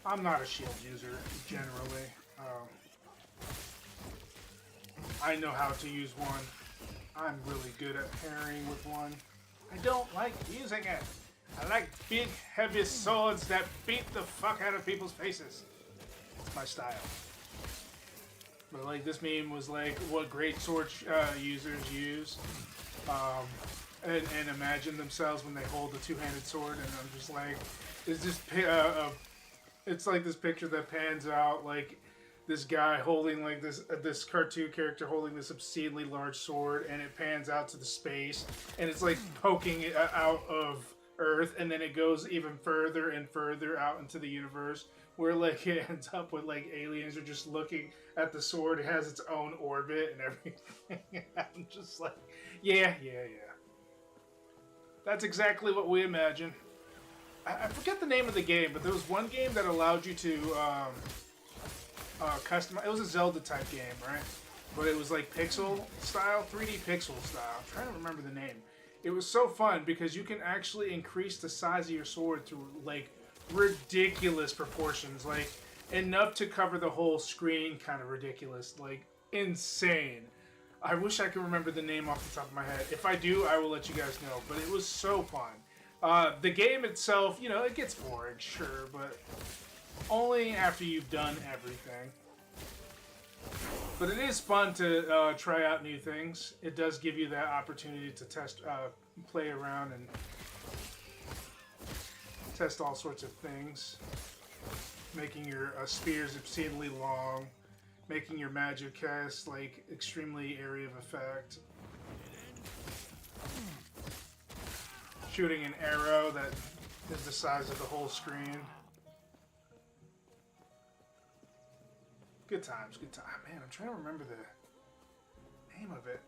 I'm not a shield user generally. I know how to use one. I'm really good at pairing with one. I don't like using it. I like big, heavy swords that beat the fuck out of people's faces. It's my style. But like this meme was like what great sword users use, and imagine themselves when they hold a two-handed sword, and I'm just like, it's just it's like this picture that pans out like this guy holding like this cartoon character holding this obscenely large sword, and it pans out to the space, and it's like poking it out of Earth, and then it goes even further and further out into the universe, where like it ends up with like aliens are just looking at the sword. It has its own orbit and everything. I'm just like, yeah. That's exactly what we imagine. I forget the name of the game, but there was one game that allowed you to customize. It was a Zelda type game, right? But it was like pixel style, 3D pixel style. I'm trying to remember the name. It was so fun because you can actually increase the size of your sword to like ridiculous proportions, like enough to cover the whole screen, kind of ridiculous, like insane. I wish I could remember the name off the top of my head. If I do, I will let you guys know, but it was so fun. The game itself, you know, it gets boring, sure, but only after you've done everything. But it is fun to try out new things. It does give you that opportunity to test, play around and test all sorts of things. Making your spears obscenely long, making your magic cast like extremely area of effect, shooting an arrow that is the size of the whole screen. Good times, good time. Man, I'm trying to remember the name of it.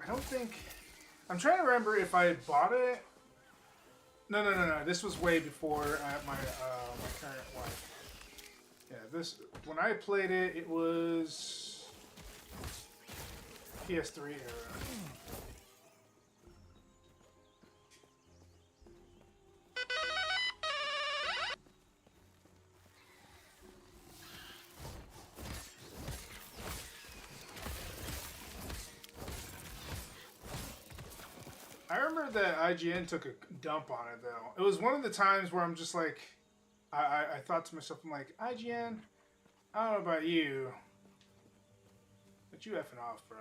I don't think... I'm trying to remember if I had bought it. No. This was way before my current wife. Yeah, this... When I played it, it was... PS3 era. I remember that IGN took a dump on it, though. It was one of the times where I'm just like... I thought to myself, I'm like, IGN, I don't know about you, but you effing off, bro.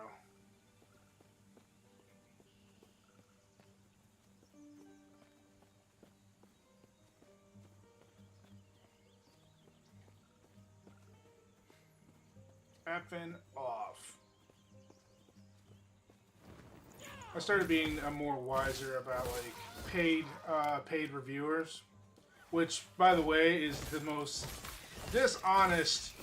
Effing off. I started being more wiser about like paid reviewers, which, by the way, is the most dishonest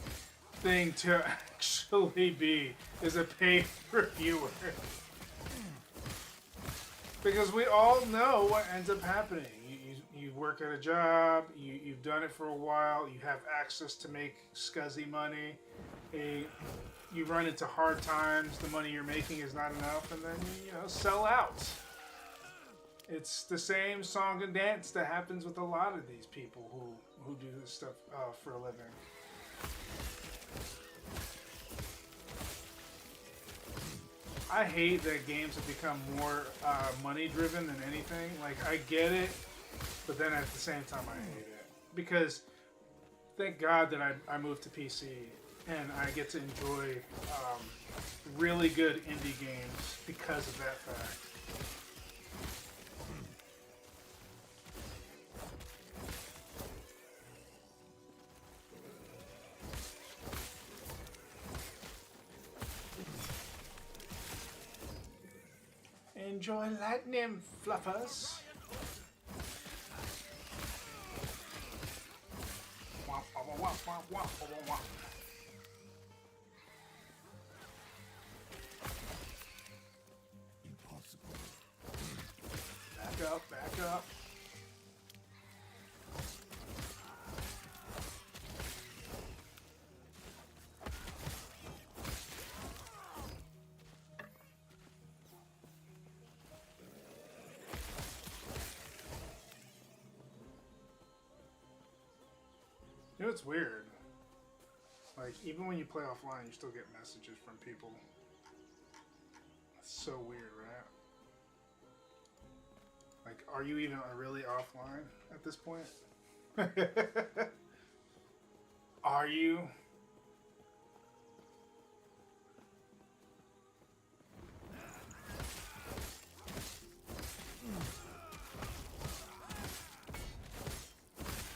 thing to actually be, is a paid reviewer. Because we all know what ends up happening. You work at a job, you've done it for a while, you have access to make scuzzy money, you run into hard times, the money you're making is not enough, and then you know, sell out. It's the same song and dance that happens with a lot of these people who do this stuff for a living. I hate that games have become more money driven than anything. Like, I get it, but then at the same time I hate it. Because thank God that I moved to PC and I get to enjoy really good indie games because of that fact. Enjoy lightning, fluffers. Wah, wah, wah, wah, wah, wah, wah. Impossible. Back up, back up. You know, it's weird. Like, even when you play offline, you still get messages from people. It's so weird, right? Like, are you even really offline at this point? Are you?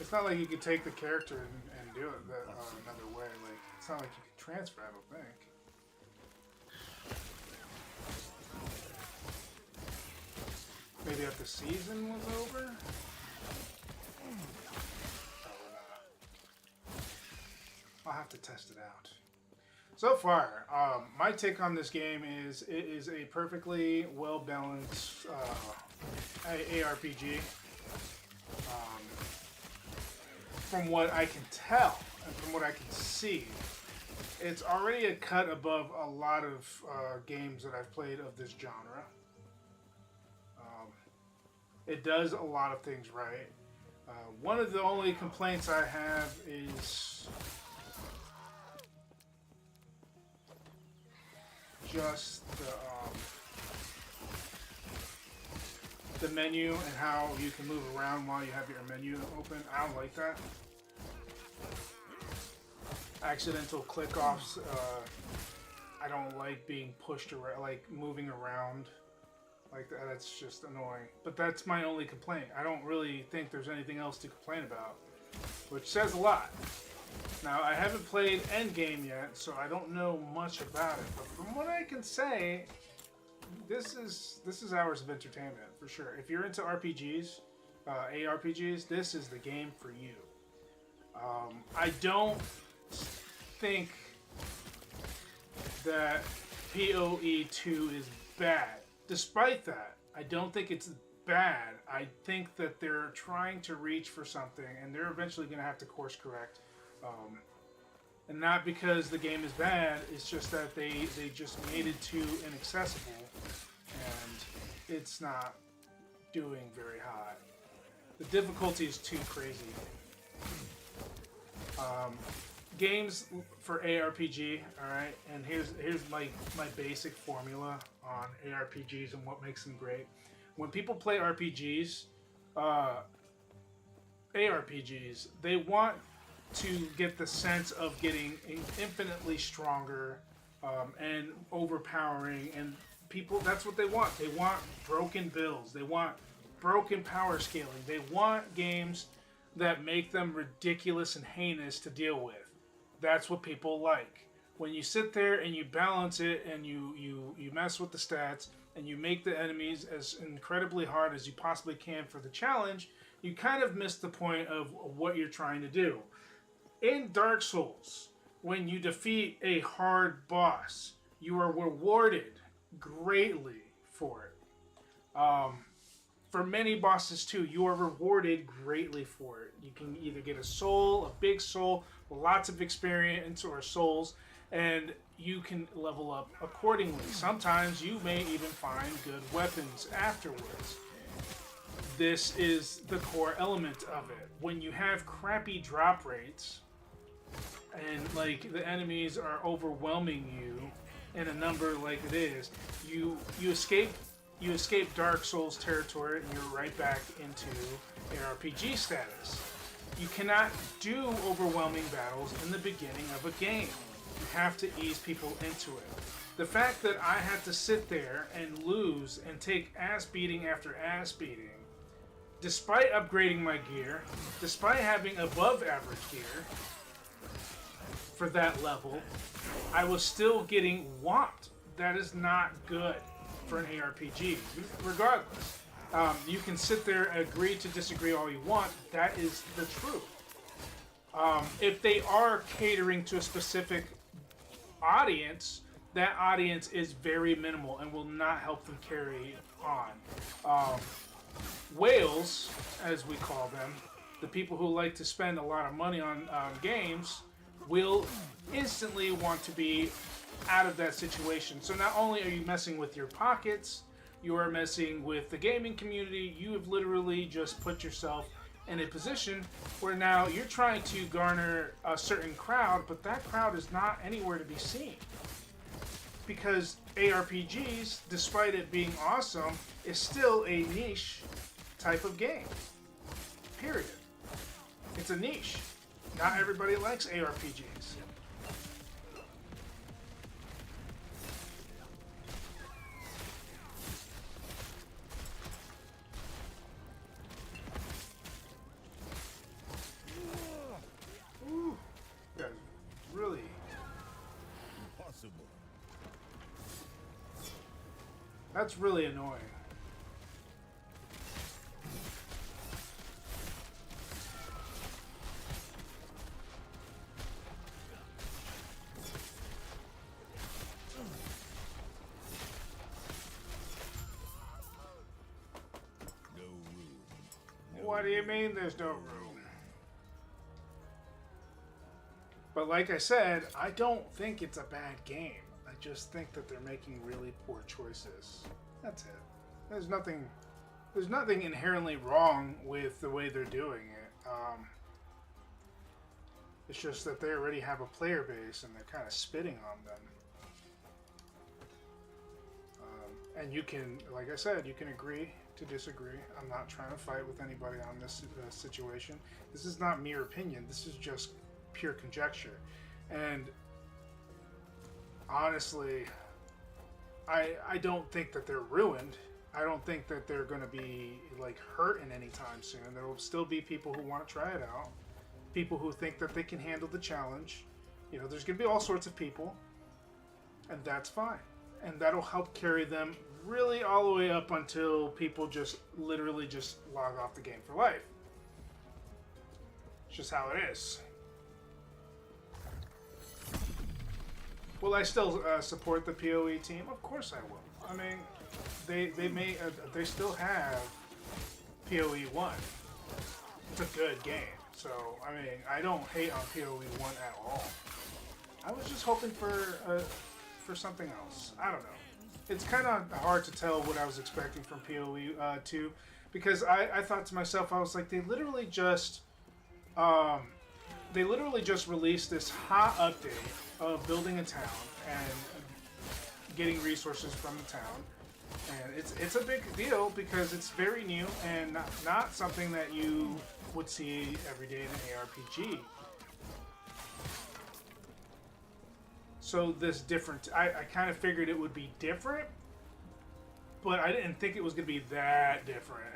It's not like you could take the character and do it another way. Like, it's not like you can transfer, I don't think. Maybe after season was over? I'll have to test it out. So far, my take on this game is it is a perfectly well-balanced ARPG. From what I can tell and from what I can see, it's already a cut above a lot of games that I've played of this genre. It does a lot of things right. One of the only complaints I have is just the menu and how you can move around while you have your menu open. I don't like that. Accidental click-offs. I don't like being pushed around, like moving around like that. That's just annoying. But that's my only complaint. I don't really think there's anything else to complain about, which says a lot. Now, I haven't played Endgame yet, so I don't know much about it. But from what I can say, this is hours of entertainment for sure. If you're into RPGs, ARPGs, this is the game for you. I don't think that PoE 2 is bad. Despite that, I don't think it's bad. I think that they're trying to reach for something, and they're eventually going to have to course correct. And not because the game is bad, it's just that they just made it too inaccessible, and it's not doing very high. The difficulty is too crazy. Games for ARPG, alright, and here's my basic formula on ARPGs and what makes them great. When people play RPGs, ARPGs, they want to get the sense of getting infinitely stronger and overpowering, and people, that's what they want. They want broken builds. They want broken power scaling. They want games that make them ridiculous and heinous to deal with. That's what people like. When you sit there and you balance it and you mess with the stats and you make the enemies as incredibly hard as you possibly can for the challenge, you kind of miss the point of what you're trying to do. In Dark Souls, when you defeat a hard boss, you are rewarded greatly for it. for many bosses too, you are rewarded greatly for it. You can either get a soul, a big soul, lots of experience or souls, and you can level up accordingly. Sometimes you may even find good weapons afterwards. This is the core element of it. When you have crappy drop rates and like the enemies are overwhelming you in a number like it is, you escape Dark Souls territory and you're right back into ARPG status. You cannot do overwhelming battles in the beginning of a game. You have to ease people into it. The fact that I had to sit there and lose and take ass beating after ass beating, despite upgrading my gear, despite having above average gear for that level, I was still getting whopped. That is not good for an ARPG. Regardless, you can sit there, agree to disagree all you want. That is the truth. If they are catering to a specific audience, that audience is very minimal and will not help them carry on. Whales, as we call them, the people who like to spend a lot of money on games, will instantly want to be out of that situation. So not only are you messing with your pockets, you are messing with the gaming community. You have literally just put yourself in a position where now you're trying to garner a certain crowd, but that crowd is not anywhere to be seen. Because ARPGs, despite it being awesome, is still a niche type of game. Period. It's a niche. Not everybody likes ARPGs. Ooh, that's really Impossible. That's really annoying. What do you mean there's no room? But like I said, I don't think it's a bad game. I just think that they're making really poor choices. That's it. There's nothing inherently wrong with the way they're doing it. It's just that they already have a player base and they're kind of spitting on them. And you can, like I said, you can agree to disagree. I'm not trying to fight with anybody on this situation. This is not mere opinion. This is just pure conjecture. And honestly, I don't think that they're ruined. I don't think that they're going to be like hurting anytime soon. There will still be people who want to try it out. People who think that they can handle the challenge. You know, there's going to be all sorts of people. And that's fine. And that'll help carry them really all the way up until people just literally just log off the game for life. It's just how it is. Will I still support the PoE team? Of course I will. I mean, they still have PoE 1. It's a good game. So, I mean, I don't hate on PoE 1 at all. I was just hoping for something else. I don't know. It's kind of hard to tell what I was expecting from PoE 2 because I thought to myself, I was like, they literally just released this hot update of building a town and getting resources from the town, and it's a big deal because it's very new and not something that you would see every day in an ARPG. So this different, I kind of figured it would be different, but I didn't think it was going to be that different.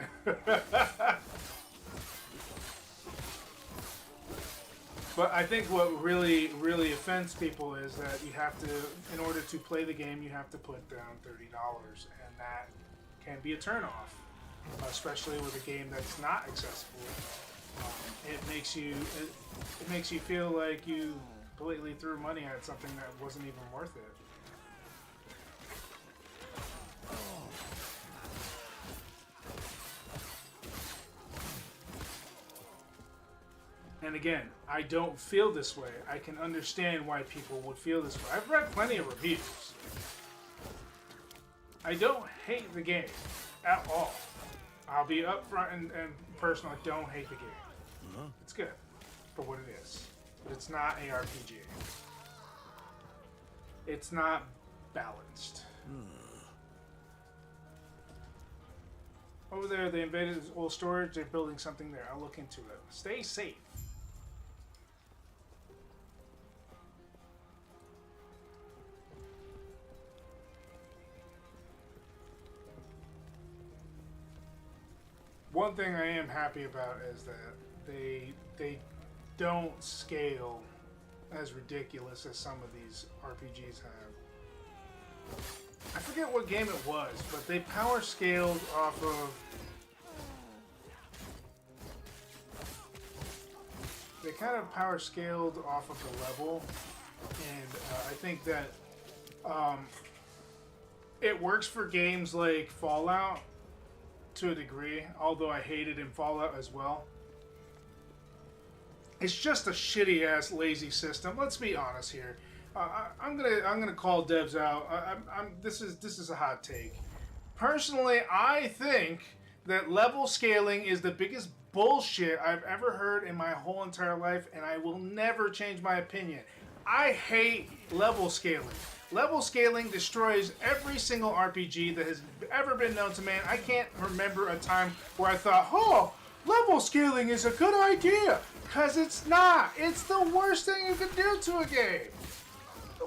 But I think what really offends people is that you have to, in order to play the game, you have to put down $30, and that can be a turnoff, especially with a game that's not accessible. It makes you feel like you completely threw money at something that wasn't even worth it. And again, I don't feel this way. I can understand why people would feel this way. I've read plenty of reviews. I don't hate the game at all. I'll be upfront and personal. I don't hate the game. It's good for what it is. But it's not ARPG. It's not balanced. Over there, they invaded his old storage. They're building something there. I'll look into it. Stay safe. One thing I am happy about is that they don't scale as ridiculous as some of these RPGs have. I forget what game it was, but they power scaled off of... They kind of power scaled off of the level, and I think that it works for games like Fallout to a degree, although I hate it in Fallout as well. It's just a shitty ass lazy system. Let's be honest here. I'm gonna call devs out. This is a hot take. Personally, I think that level scaling is the biggest bullshit I've ever heard in my whole entire life, and I will never change my opinion. I hate level scaling. Level scaling destroys every single RPG that has ever been known to man. I can't remember a time where I thought, oh, level scaling is a good idea. Because it's not. It's the worst thing you can do to a game.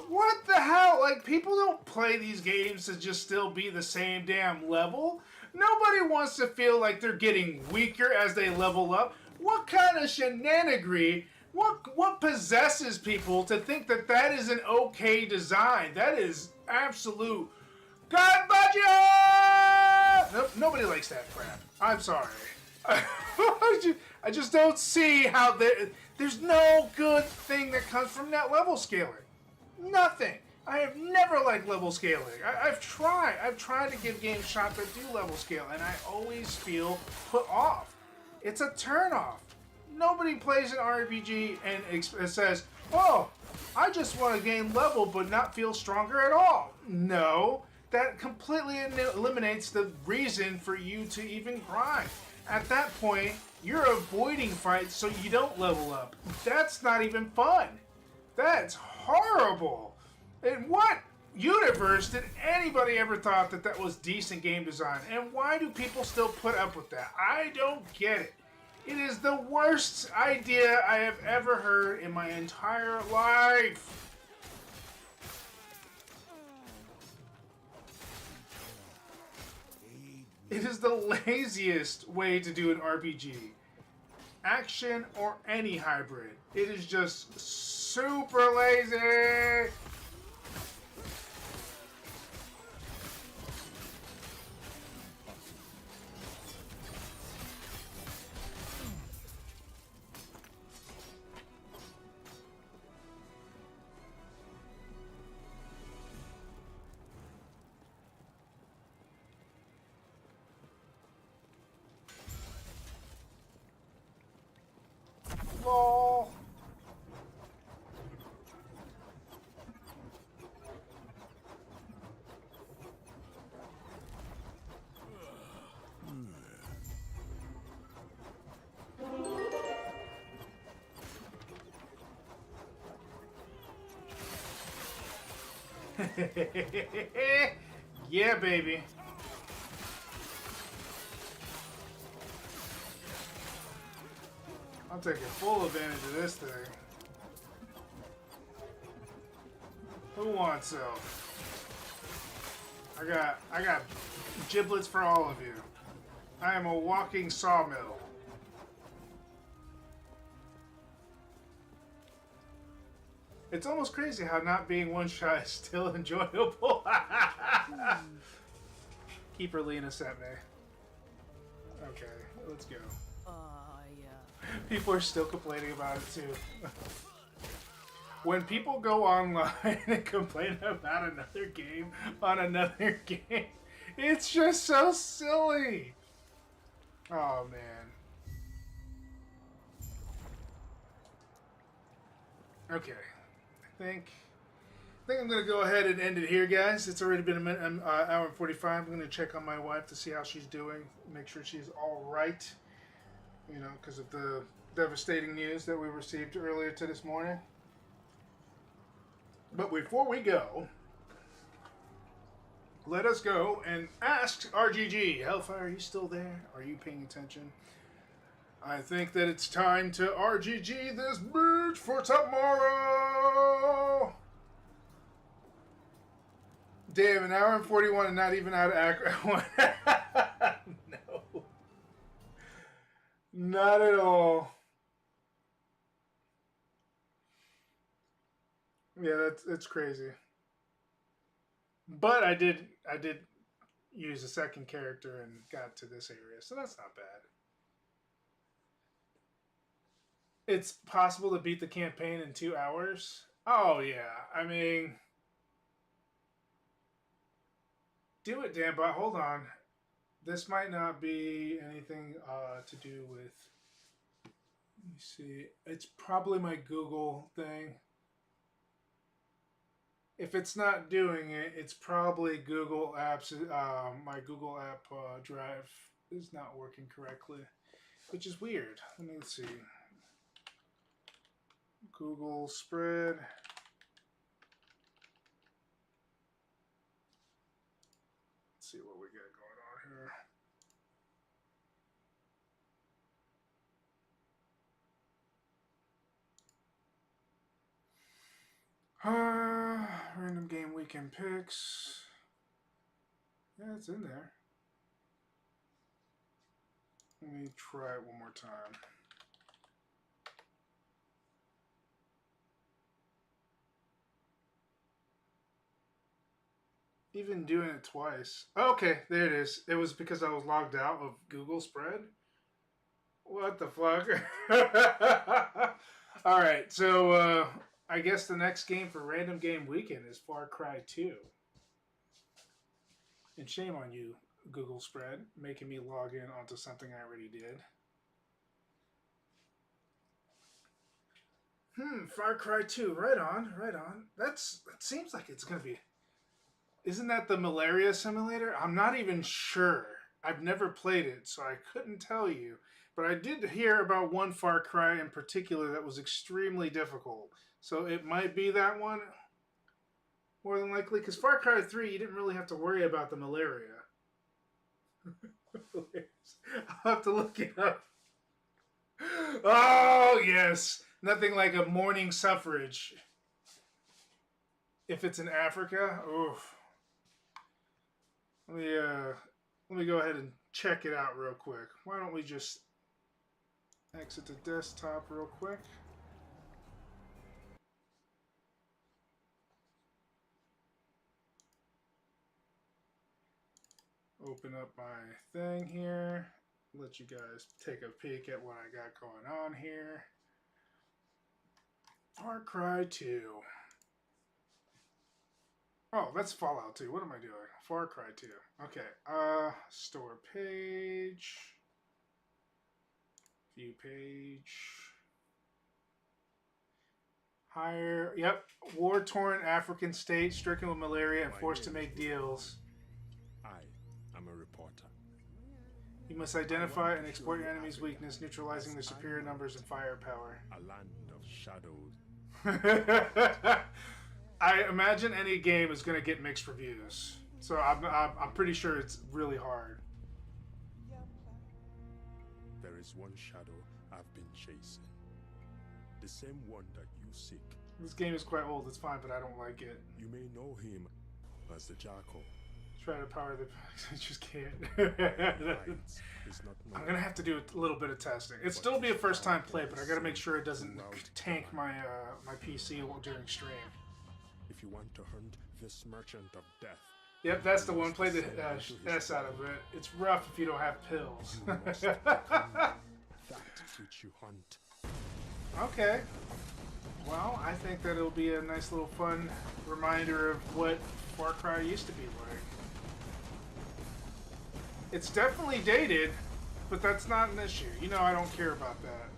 What the hell? Like, people don't play these games to just still be the same damn level. Nobody wants to feel like they're getting weaker as they level up. What kind of shenanigans? What possesses people to think that that is an okay design? That is absolute God budget! Nope, nobody likes that crap. I'm sorry. I just don't see how there's no good thing that comes from that level scaling. Nothing. I have never liked level scaling. I've tried to give games shots that do level scale, and I always feel put off. It's a turn-off. Nobody plays an RPG and it says, oh, I just want to gain level but not feel stronger at all. No, that completely eliminates the reason for you to even grind. At that point, you're avoiding fights so you don't level up. That's not even fun. That's horrible. In what universe did anybody ever thought that that was decent game design? And why do people still put up with that? I don't get it. It is the worst idea I have ever heard in my entire life. It is the laziest way to do an RPG. Action or any hybrid. It is just super lazy. Lol. Yeah, baby. I'm taking full advantage of this thing. Who wants some? I got giblets for all of you. I am a walking sawmill. It's almost crazy how not being one shot is still enjoyable. Keeper Lena sent me. Okay, let's go. Yeah. People are still complaining about it too. When people go online and complain about another game on another game, it's just so silly. Oh man. Okay. I think I'm going to go ahead and end it here, guys. It's already been an hour and 45. I'm going to check on my wife to see how she's doing, make sure she's all right, you know, because of the devastating news that we received earlier to this morning. But before we go, let us go and ask RGG. Hellfire, are you still there? Are you paying attention? I think that it's time to RGG this bitch for tomorrow. Damn, an hour and 41 and not even out of Akron. No. Not at all. Yeah, that's crazy. But I did use a second character and got to this area, so that's not bad. It's possible to beat the campaign in 2 hours? Oh, yeah. I mean, do it, Dan, but hold on. This might not be anything to do with... Let me see. It's probably my Google thing. If it's not doing it, it's probably Google Apps. My Google App Drive is not working correctly, which is weird. Let me see. Google Spread. Let's see what we got going on here. Random game weekend picks. Yeah, it's in there. Let me try it one more time. Even doing it twice. Okay, there it is. It was because I was logged out of Google Spread. What the fuck? Alright, so I guess the next game for Random Game Weekend is Far Cry 2. And shame on you, Google Spread, making me log in onto something I already did. Far Cry 2. Right on, right on. That seems like it's going to be... Isn't that the malaria simulator? I'm not even sure. I've never played it, so I couldn't tell you. But I did hear about one Far Cry in particular that was extremely difficult. So it might be that one, more than likely. Because Far Cry 3, you didn't really have to worry about the malaria. I'll have to look it up. Oh, yes. Nothing like a morning suffrage. If it's in Africa, oof. Let me go ahead and check it out real quick. Why don't we just exit the desktop real quick? Open up my thing here. Let you guys take a peek at what I got going on here. Far Cry 2. Oh, that's Fallout 2. What am I doing? Far Cry 2. Okay. Store page. View page. Hire. Yep. War-torn African state stricken with malaria and forced to make deals. I'm a reporter. You must identify and exploit your enemy's weakness, neutralizing their superior numbers and firepower. A land of shadows. I imagine any game is going to get mixed reviews, so I'm pretty sure it's really hard. There is one shadow I've been chasing. The same one that you seek. This game is quite old, it's fine, but I don't like it. You may know him as the Jackal. Try to power the... I just can't. I'm going to have to do a little bit of testing. It'll still be a first time play, but I got to make sure it doesn't tank my my PC during stream. If you want to hunt this merchant of death. Yep, that's the one. Play the S out of it. It's rough if you don't have pills. That which you hunt. Okay. Well, I think that it'll be a nice little fun reminder of what Far Cry used to be like. It's definitely dated, but that's not an issue. You know I don't care about that.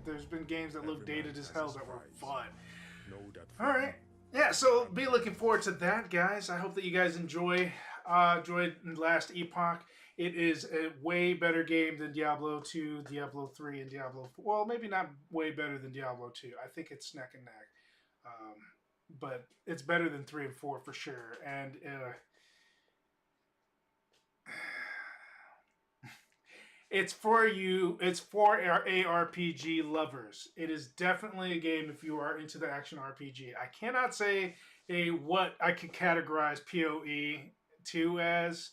There's been games that look dated as hell that were fun. All right. Yeah, so be looking forward to that, guys. I hope that you guys enjoyed Last Epoch. It is a way better game than Diablo 2, Diablo 3, and Diablo 4. Well, maybe not way better than Diablo 2. I think it's neck and neck. But it's better than 3 and 4 for sure. And it's for you. It's for our ARPG lovers. It is definitely a game if you are into the action RPG. I cannot say what I could categorize PoE 2 as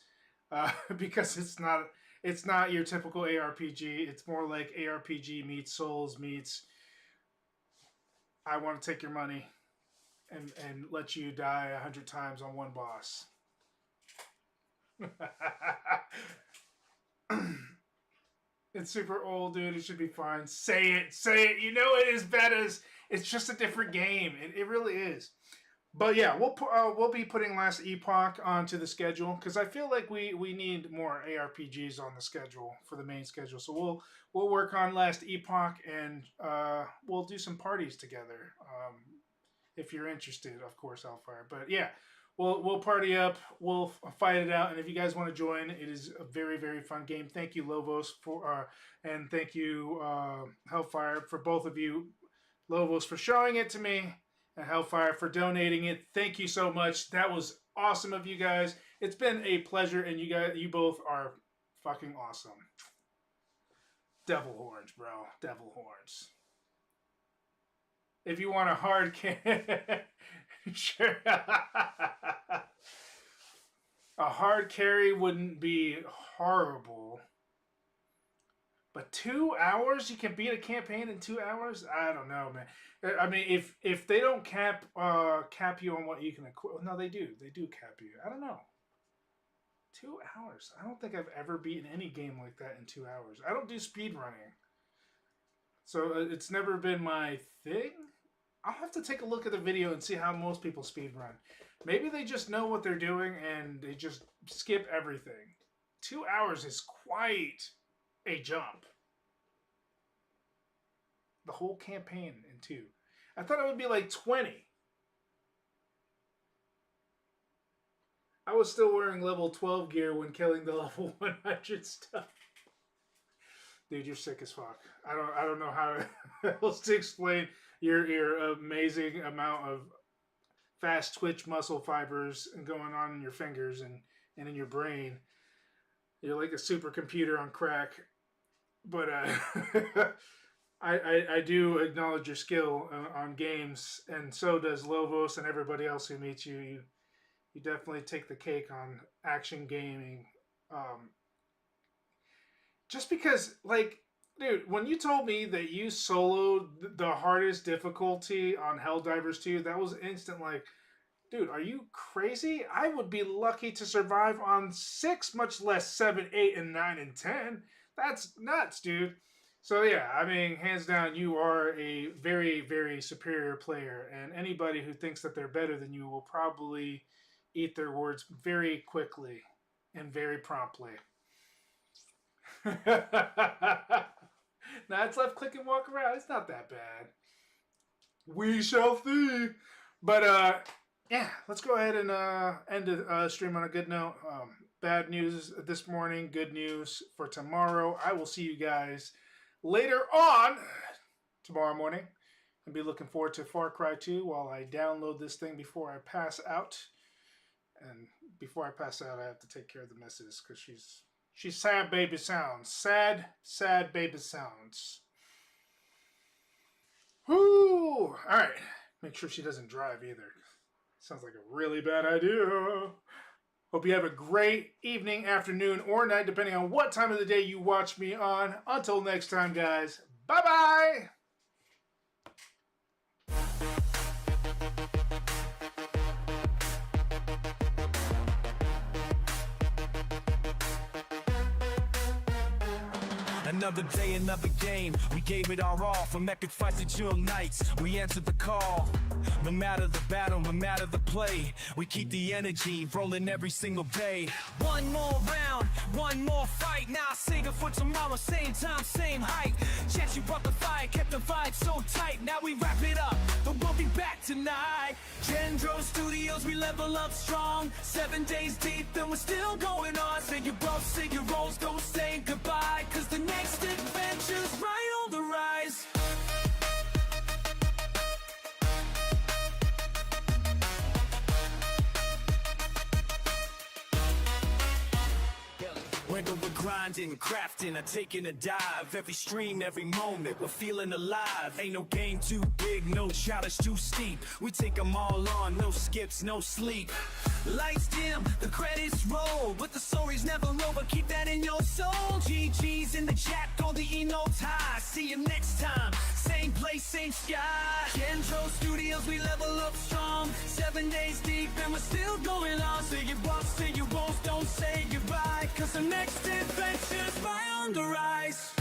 because it's not your typical ARPG. It's more like ARPG meets Souls meets I want to take your money and let you die 100 times on one boss. It's super old, dude. It should be fine. Say it. Say it. You know it is bad as... It's just a different game. It really is. But yeah, we'll be putting Last Epoch onto the schedule because I feel like we need more ARPGs on the schedule for the main schedule. So we'll work on Last Epoch and we'll do some parties together. If you're interested, of course, Hellfire. But yeah, we'll party up. We'll fight it out. And if you guys want to join, it is a very, very fun game. Thank you, Lovos, and thank you, Hellfire, for both of you. Lovos for showing it to me, and Hellfire for donating it. Thank you so much. That was awesome of you guys. It's been a pleasure, and you both are fucking awesome. Devil horns, bro. Devil horns. If you want a hard sure. A hard carry wouldn't be horrible. But 2 hours? You can beat a campaign in 2 hours? I don't know, man. I mean, if they don't cap you on what you can equip... No, they do. They do cap you. I don't know. 2 hours. I don't think I've ever beaten any game like that in 2 hours. I don't do speed running. So it's never been my thing. I'll have to take a look at the video and see how most people speed run. Maybe they just know what they're doing and they just skip everything. 2 hours is quite a jump. The whole campaign in 2. I thought it would be like 20. I was still wearing level 12 gear when killing the level 100 stuff. Dude, you're sick as fuck. I don't know how else to explain your amazing amount of fast twitch muscle fibers going on in your fingers and in your brain. You're like a supercomputer on crack. But I do acknowledge your skill on games, and so does Lovos and everybody else who meets you. You definitely take the cake on action gaming. Just because, like, dude, when you told me that you soloed the hardest difficulty on Helldivers 2, that was instant like, dude, are you crazy? I would be lucky to survive on 6, much less 7, 8, and 9, and 10. That's nuts, dude. So yeah, I mean, hands down, you are a very, very superior player, and anybody who thinks that they're better than you will probably eat their words very quickly and very promptly. Now it's left click and walk around. It's not that bad. We shall see. But yeah, let's go ahead and end the stream on a good note. Bad news this morning, good news for tomorrow. I will see you guys later on tomorrow morning. And be looking forward to Far Cry 2 while I download this thing before I pass out. And before I pass out, I have to take care of the missus because she's sad baby sounds. Sad, sad baby sounds. Whoo! Alright. Make sure she doesn't drive either. Sounds like a really bad idea. Hope you have a great evening, afternoon, or night, depending on what time of the day you watch me on. Until next time, guys. Bye-bye! Another day, another game. We gave it our all. From epic fights to chill nights, we answered the call. No matter the battle, no matter the play, we keep the energy rolling every single day. One more round, one more fight. Now I sing it for tomorrow, same time, same height. Chance you brought the fire, kept the vibe so tight. Now we wrap it up, but we'll be back tonight. Gen-Dro Studios, we level up strong. 7 days deep and we're still going on. Say your both, say your roles, don't say goodbye, cause the next adventure's right on the rise. Whether we're grinding, crafting, or taking a dive, every stream, every moment, we're feeling alive. Ain't no game too big, no challenge too steep. We take them all on, no skips, no sleep. Lights dim, the credits roll, but the story's never over, keep that in your soul. GG's in the chat, all the E-notes high. See you next time, same place, same sky. Gen-Dro Studios, we level up strong. 7 days deep and we're still going on. Say your boss, say your roles, don't say goodbye, cause the next adventure's right on the rise.